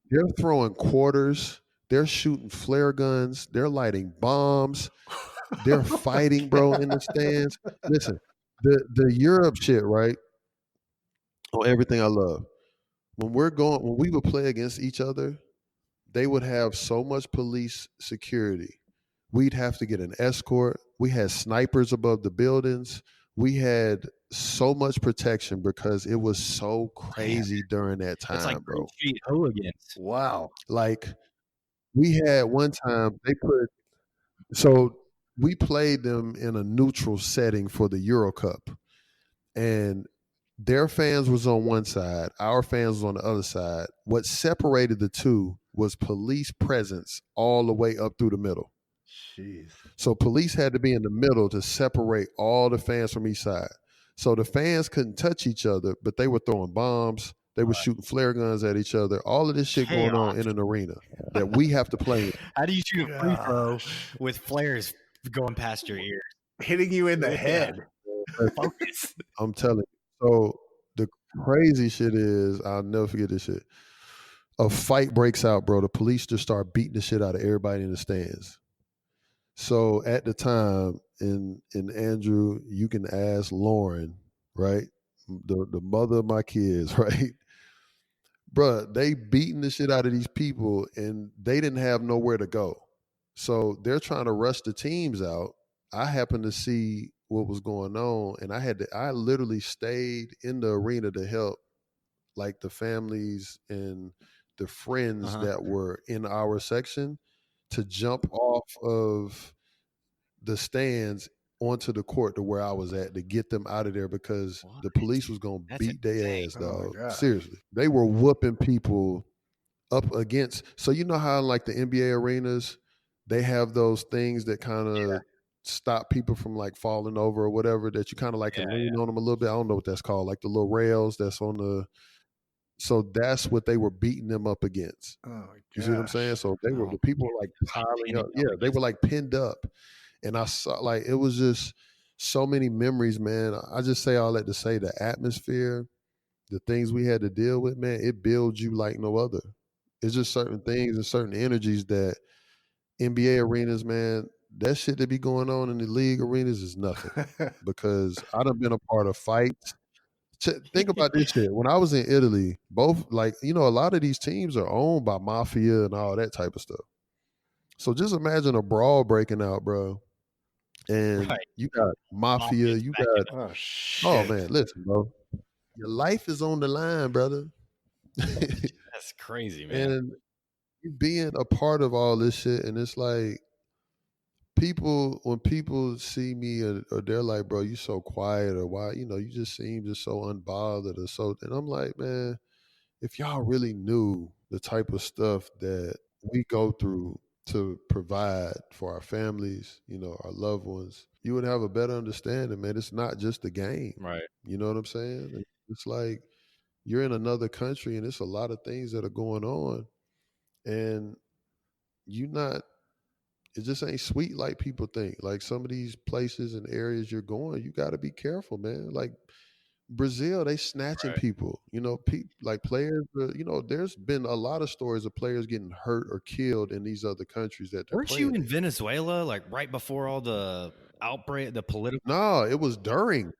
They're throwing quarters. They're shooting flare guns. They're lighting bombs. They're fighting, bro, in the stands. Listen, the Europe shit, right? On everything I love. When we would play against each other, they would have so much police security. We'd have to get an escort. We had snipers above the buildings. We had so much protection because it was so crazy during that time, it's like bro. Street hooligans. Wow. Like, we had one time so we played them in a neutral setting for the Euro Cup. And their fans was on one side, our fans was on the other side. What separated the two was police presence all the way up through the middle. Jeez. So police had to be in the middle to separate all the fans from each side. So the fans couldn't touch each other, but they were throwing bombs. They were shooting flare guns at each other. All of this shit going on in an arena that we have to play in. How do you shoot a free throw with flares going past your ears? Hitting you in the head. Focus. I'm telling you. So the crazy shit is, I'll never forget this shit. A fight breaks out, bro. The police just start beating the shit out of everybody in the stands. So at the time, and Andrew, you can ask Lauren, right? The mother of my kids, right? Bruh, they beating the shit out of these people, and they didn't have nowhere to go. So they're trying to rush the teams out. I happened to see what was going on, and I literally stayed in the arena to help like the families and the friends that were in our section to jump off of the stands onto the court to where I was at to get them out of there because the police was going to beat their ass, dog. Oh, seriously. They were whooping people up against. So you know how like the NBA arenas, they have those things that kind of stop people from like falling over or whatever, that you kind of like can lean on them a little bit. I don't know what that's called, like the little rails that's on the. So that's what they were beating them up against. Oh my gosh. You see what I'm saying? So they were, the people were like piling up. Yeah, they were like pinned up. And I saw, like, it was just so many memories, man. I just say all that to say the atmosphere, the things we had to deal with, man, it builds you like no other. It's just certain things and certain energies that NBA arenas, man, that shit that be going on in the league arenas is nothing. Because I done been a part of fights. Think about this shit. When I was in Italy, both, like, you know, a lot of these teams are owned by mafia and all that type of stuff. So just imagine a brawl breaking out, bro. And you got mafia, you got oh man, listen, bro. Your life is on the line, brother. That's crazy, man. And you being a part of all this shit, and it's like when people see me or they're like, bro, you so quiet, or why, you know, you just seem just so unbothered or so. And I'm like, man, if y'all really knew the type of stuff that we go through to provide for our families, you know, our loved ones, you would have a better understanding, man. It's not just a game. Right. You know what I'm saying? It's like you're in another country and it's a lot of things that are going on. And it just ain't sweet like people think. Like some of these places and areas you're going, you got to be careful, man. Like Brazil, they snatching people. You know, like players. You know, there's been a lot of stories of players getting hurt or killed in these other countries that they're Weren't playing you in Venezuela, like right before all the outbreak, the political? No, it was during.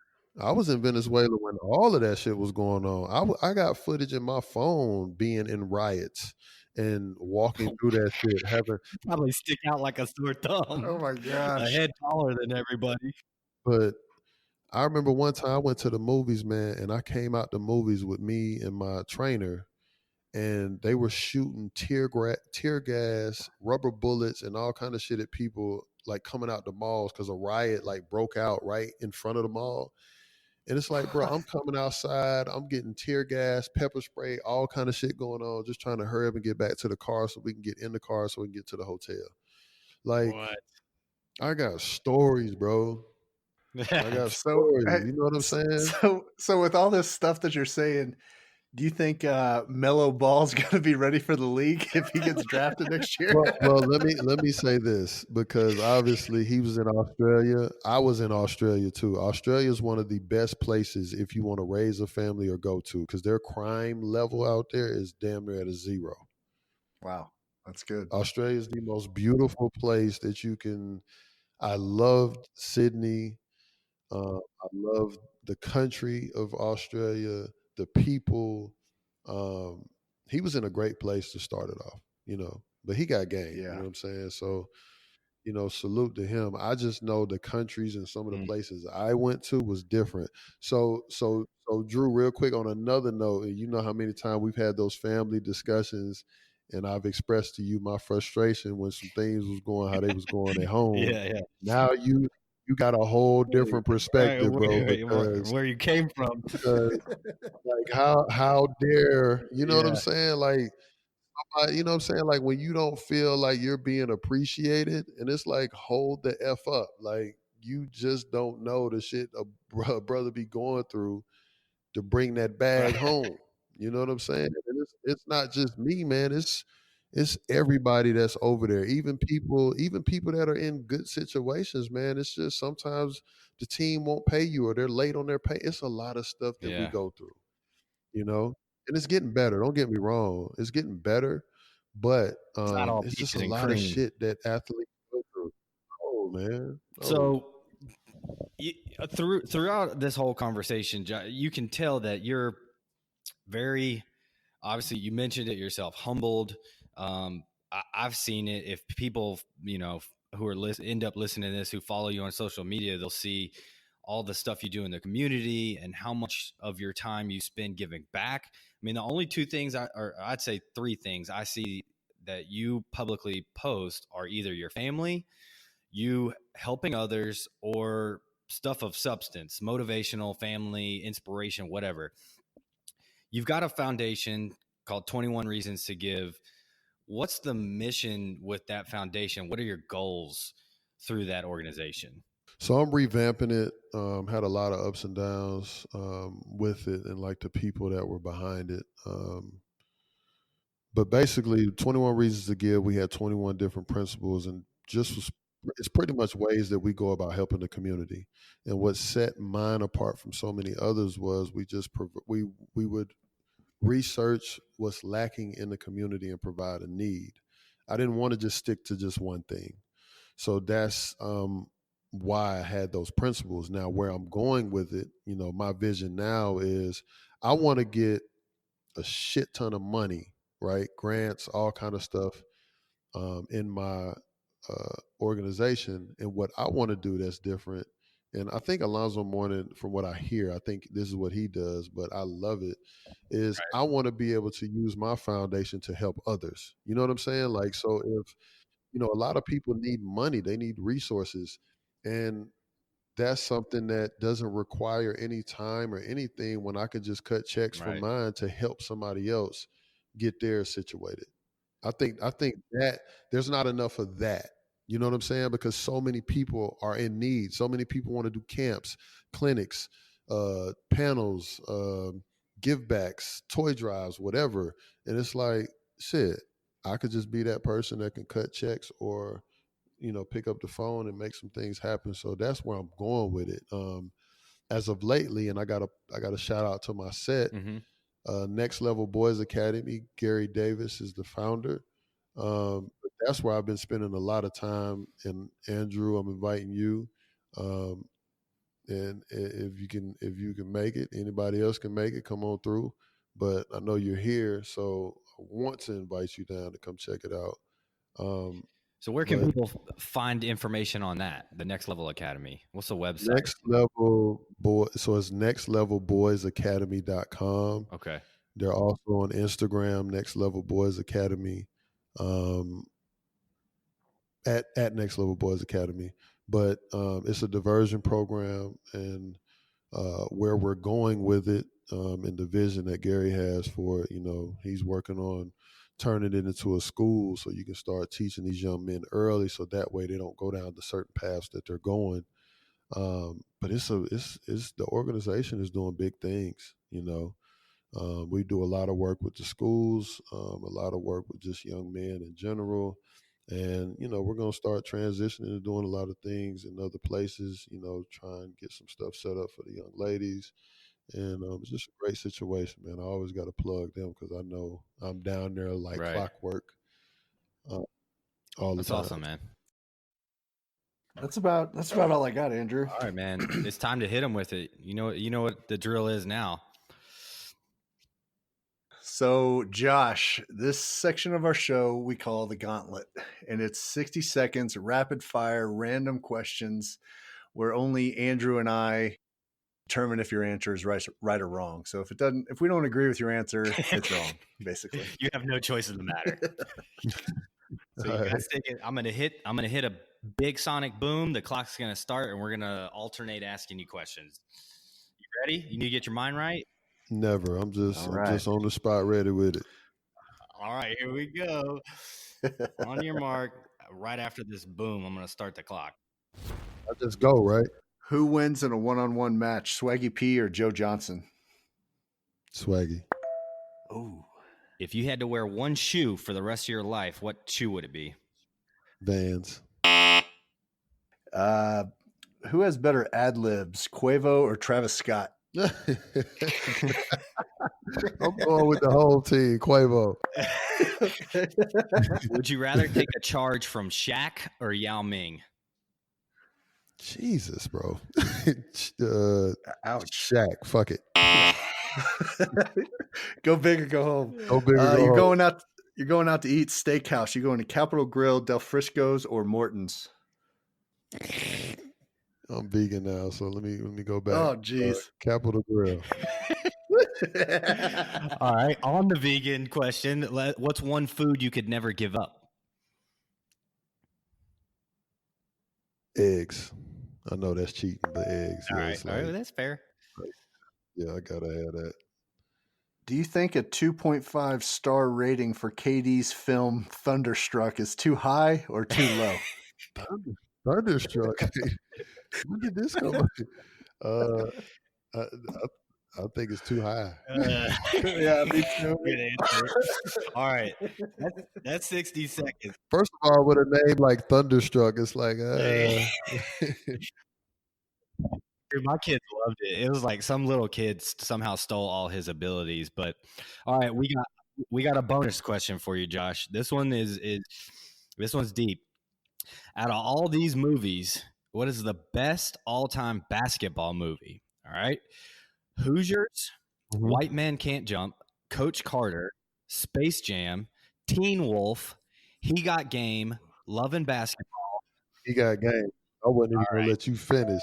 I was in Venezuela when all of that shit was going on. I got footage in my phone being in riots and walking through that shit, having probably stick out like a sore thumb. Oh my gosh. A head taller than everybody. But I remember one time I went to the movies, man, and I came out the movies with me and my trainer, and they were shooting tear gas, rubber bullets, and all kind of shit at people, like coming out the malls because a riot like broke out right in front of the mall. And it's like, bro, I'm coming outside, I'm getting tear gas, pepper spray, all kind of shit going on, just trying to hurry up and get back to the car so we can get in the car so we can get to the hotel. Like, I got stories, bro. I got stories. You know what I'm saying? So with all this stuff that you're saying, do you think Melo Ball's going to be ready for the league if he gets drafted next year? Well, let me say this, because obviously he was in Australia. I was in Australia too. Australia is one of the best places if you want to raise a family or go to, because their crime level out there is damn near at a zero. Wow, that's good. Australia is the most beautiful place that you can. I loved Sydney. I love the country of Australia, the people. He was in a great place to start it off, you know, but he got game. You know what I'm saying? So, you know, salute to him. I just know the countries and some of the places I went to was different. So Drew, real quick on another note, and you know how many times we've had those family discussions, and I've expressed to you my frustration when some things was going how they was going at home. Yeah. Now you got a whole different perspective, bro. Because where you came from. Like how dare, you know what I'm saying? Like, you know what I'm saying? Like when you don't feel like you're being appreciated, and it's like, hold the F up. Like you just don't know the shit a brother be going through to bring that bag home. You know what I'm saying? And it's not just me, man. It's everybody that's over there. Even people that are in good situations, man. It's just sometimes the team won't pay you or they're late on their pay. It's a lot of stuff that we go through, you know? And it's getting better. Don't get me wrong. It's getting better, but it's just a lot of shit that athletes go through. Oh, man. Oh. So throughout this whole conversation, you can tell that you're very, obviously you mentioned it yourself, humbled, I've seen it. If people, who are end up listening to this, who follow you on social media, they'll see all the stuff you do in the community and how much of your time you spend giving back. I mean, the only two things I'd say three things I see that you publicly post are either your family, you helping others, or stuff of substance, motivational, family, inspiration, whatever. You've got a foundation called 21 Reasons to Give. What's the mission with that foundation? What are your goals through that organization? So I'm revamping it. Had a lot of ups and downs with it, and like the people that were behind it. But basically, 21 Reasons to Give. We had 21 different principles, and it's pretty much ways that we go about helping the community. And what set mine apart from so many others was we would research what's lacking in the community and provide a need. I didn't want to just stick to just one thing. So that's why I had those principles. Now, where I'm going with it, my vision now is I want to get a shit ton of money, right? Grants, all kind of stuff in my organization. And what I want to do that's different, and I think Alonzo Mourning, from what I hear, I think this is what he does, but I love it, is I want to be able to use my foundation to help others. You know what I'm saying? Like, so if, a lot of people need money, they need resources. And that's something that doesn't require any time or anything when I could just cut checks from mine to help somebody else get theirs situated. I think that there's not enough of that. You know what I'm saying? Because so many people are in need. So many people want to do camps, clinics, panels, give backs, toy drives, whatever. And it's like, shit, I could just be that person that can cut checks or, pick up the phone and make some things happen. So that's where I'm going with it. As of lately, and I got a shout out to my set, Next Level Boys Academy. Gary Davis is the founder. That's where I've been spending a lot of time. And Andrew, I'm inviting you. And if you can make it, anybody else can make it, come on through. But I know you're here, so I want to invite you down to come check it out. So where can people find information on that? The Next Level Academy. What's the website? Next Level Boy. So it's nextlevelboysacademy.com. Okay. They're also on Instagram, Next Level Boys Academy, at Next Level Boys Academy. But it's a diversion program, and where we're going with it, and the vision that Gary has for it, he's working on turning it into a school so you can start teaching these young men early, so that way they don't go down the certain paths that they're going. But it's the organization is doing big things. We do a lot of work with the schools, a lot of work with just young men in general. And, we're going to start transitioning to doing a lot of things in other places, try and get some stuff set up for the young ladies. And it's just a great situation, man. I always got to plug them because I know I'm down there like clockwork all the time. That's awesome, man. That's about all I got, Andrew. All right, man. It's time to hit them with it. You know what the drill is now. So, Josh, this section of our show we call the Gauntlet, and it's 60 seconds, rapid fire, random questions where only Andrew and I determine if your answer is right or wrong. So if we don't agree with your answer, it's wrong, basically. You have no choice in the matter. So you guys take it. I'm gonna hit a big sonic boom. The clock's gonna start, and we're gonna alternate asking you questions. You ready? You need to get your mind right. Never. I'm just on the spot, ready with it. All right, here we go. On your mark. Right after this boom, I'm gonna start the clock. I just go, right? Who wins in a one-on-one match, Swaggy P or Joe Johnson? Swaggy. Oh. If you had to wear one shoe for the rest of your life, what shoe would it be? Vans. Who has better ad-libs, Quavo or Travis Scott? I'm going with the whole team, Quavo. Would you rather take a charge from Shaq or Yao Ming? Jesus, bro. Ouch. Shaq, fuck it. Go big or go home. Go big or go home. You're going out to eat steakhouse. You're going to Capitol Grill, Del Frisco's, or Morton's. I'm vegan now, so let me go back. Oh, geez. Capitol Grill. All right. On the vegan question, what's one food you could never give up? Eggs. I know that's cheating, but eggs. All yeah, right. All right. That's fair. Yeah, I gotta have that. Do you think a 2.5 star rating for KD's film Thunderstruck is too high or too low? Thunderstruck. When did this come up? I think it's too high. Yeah, me too. Good answer. All right. That's 60 seconds. First of all, with a name like Thunderstruck, it's like my kids loved it. It was like some little kid somehow stole all his abilities. But all right, we got a bonus question for you, Josh. This one is this one's deep. Out of all these movies, what is the best all-time basketball movie? All right. Hoosiers, White Man Can't Jump, Coach Carter, Space Jam, Teen Wolf, He Got Game, Love and Basketball. He Got Game. I wasn't even going to let you finish.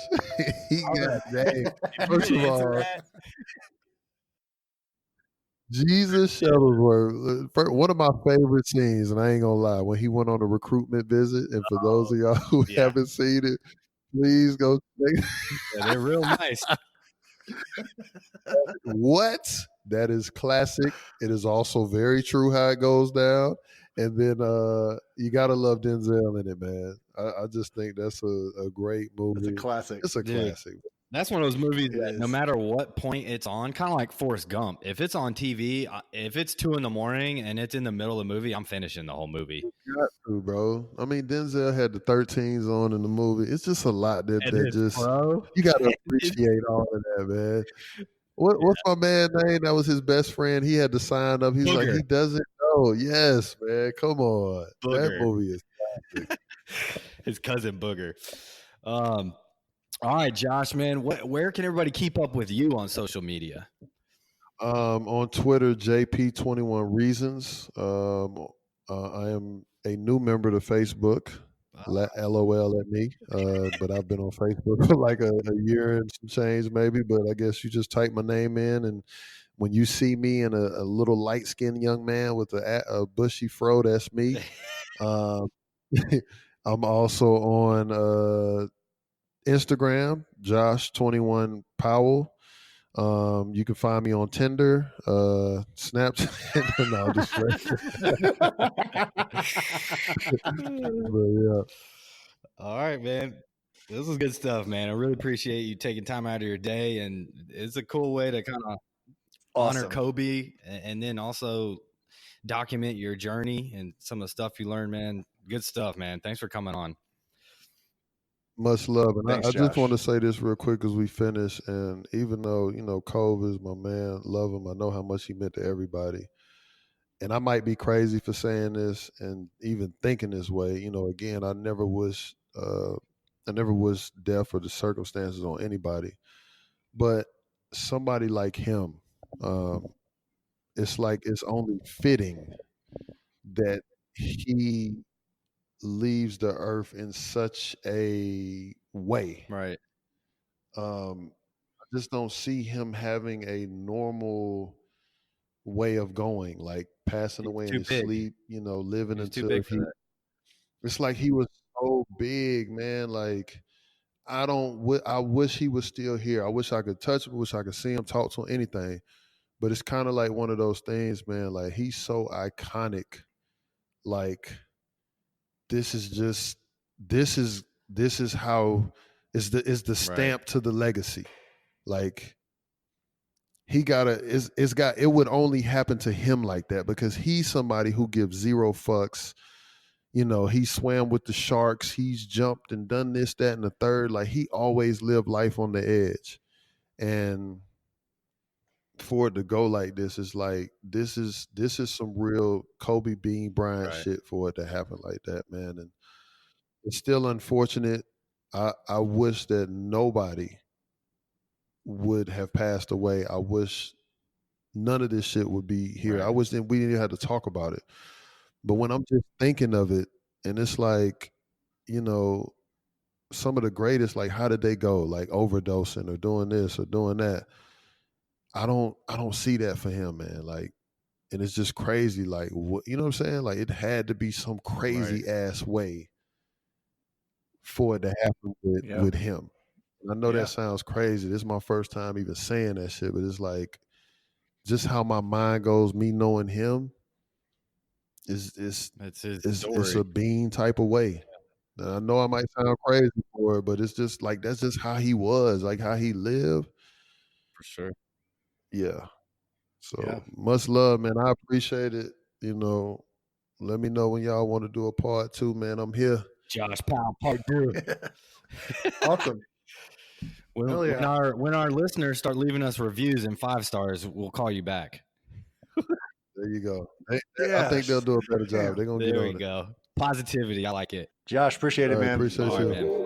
He got game. First of all, Jesus Shuttlesworth. One of my favorite scenes, and I ain't going to lie, when he went on a recruitment visit, and for those of y'all who haven't seen it, please go. They're real nice. What? That is classic. It is also very true how it goes down. And then you got to love Denzel in it, man. I just think that's a great movie. It's a classic. It's a classic. That's one of those movies that no matter what point it's on, kind of like Forrest Gump. If it's on TV, if it's 2 a.m. and it's in the middle of the movie, I'm finishing the whole movie. You got to, bro. I mean, Denzel had the 13s on in the movie. It's just a lot that just you got to appreciate all of that, man. What's my man name? That was his best friend. He had to sign up. He's like, he doesn't know. Yes, man. Come on. Booger. That movie is classic. His cousin Booger. All right, Josh, man. Where can everybody keep up with you on social media? On Twitter, JP21 Reasons. I am a new member to Facebook. LOL at me. But I've been on Facebook for like a year and some change maybe, but I guess you just type my name in, and when you see me and a little light-skinned young man with a bushy fro, that's me. I'm also on Instagram, Josh21 Powell. You can find me on Tinder, Snapchat. No, just but yeah. All right, man. This is good stuff, man. I really appreciate you taking time out of your day, and it's a cool way to kind of honor Kobe, and then also document your journey and some of the stuff you learned, man. Good stuff, man. Thanks for coming on. Much love. And I just want to say this real quick as we finish. And even though, Kobe is my man, love him, I know how much he meant to everybody. And I might be crazy for saying this and even thinking this way. Again, I never was deaf for the circumstances on anybody. But somebody like him, it's like it's only fitting that he leaves the earth in such a way. Right. I just don't see him having a normal way of going, like passing away in his sleep, living until he. It's like he was so big, man. Like I wish he was still here. I wish I could touch him. I wish I could see him, talk to him, anything. But it's kind of like one of those things, man. Like he's so iconic. Like this is how is the stamp to the legacy. Like it would only happen to him like that because he's somebody who gives zero fucks. He swam with the sharks, he's jumped and done this, that, and the third. Like he always lived life on the edge. And for it to go like this is like this is some real Kobe Bean Bryant shit for it to happen like that, man. And it's still unfortunate. I wish that nobody would have passed away. I wish none of this shit would be here. I wish that we didn't have to talk about it. But when I'm just thinking of it, and it's like, you know, some of the greatest, like how did they go? Like overdosing or doing this or doing that. I don't see that for him, man. Like, and it's just crazy. Like, what, you know what I'm saying? Like, it had to be some crazy ass way for it to happen with him. And I know that sounds crazy. This is my first time even saying that shit, but it's like just how my mind goes, me knowing him it's a Bean type of way. And I know I might sound crazy for it, but it's just like that's just how he was, like how he lived. For sure. Yeah. So much love, man. I appreciate it. You know, let me know when y'all want to do a part 2, man. I'm here. Josh Powell, part 2. Awesome. When our listeners start leaving us reviews and 5 stars, we'll call you back. There you go. I think they'll do a better job. They're gonna get on it. There we go. Positivity. I like it. Josh, appreciate it, man. Appreciate you. Man.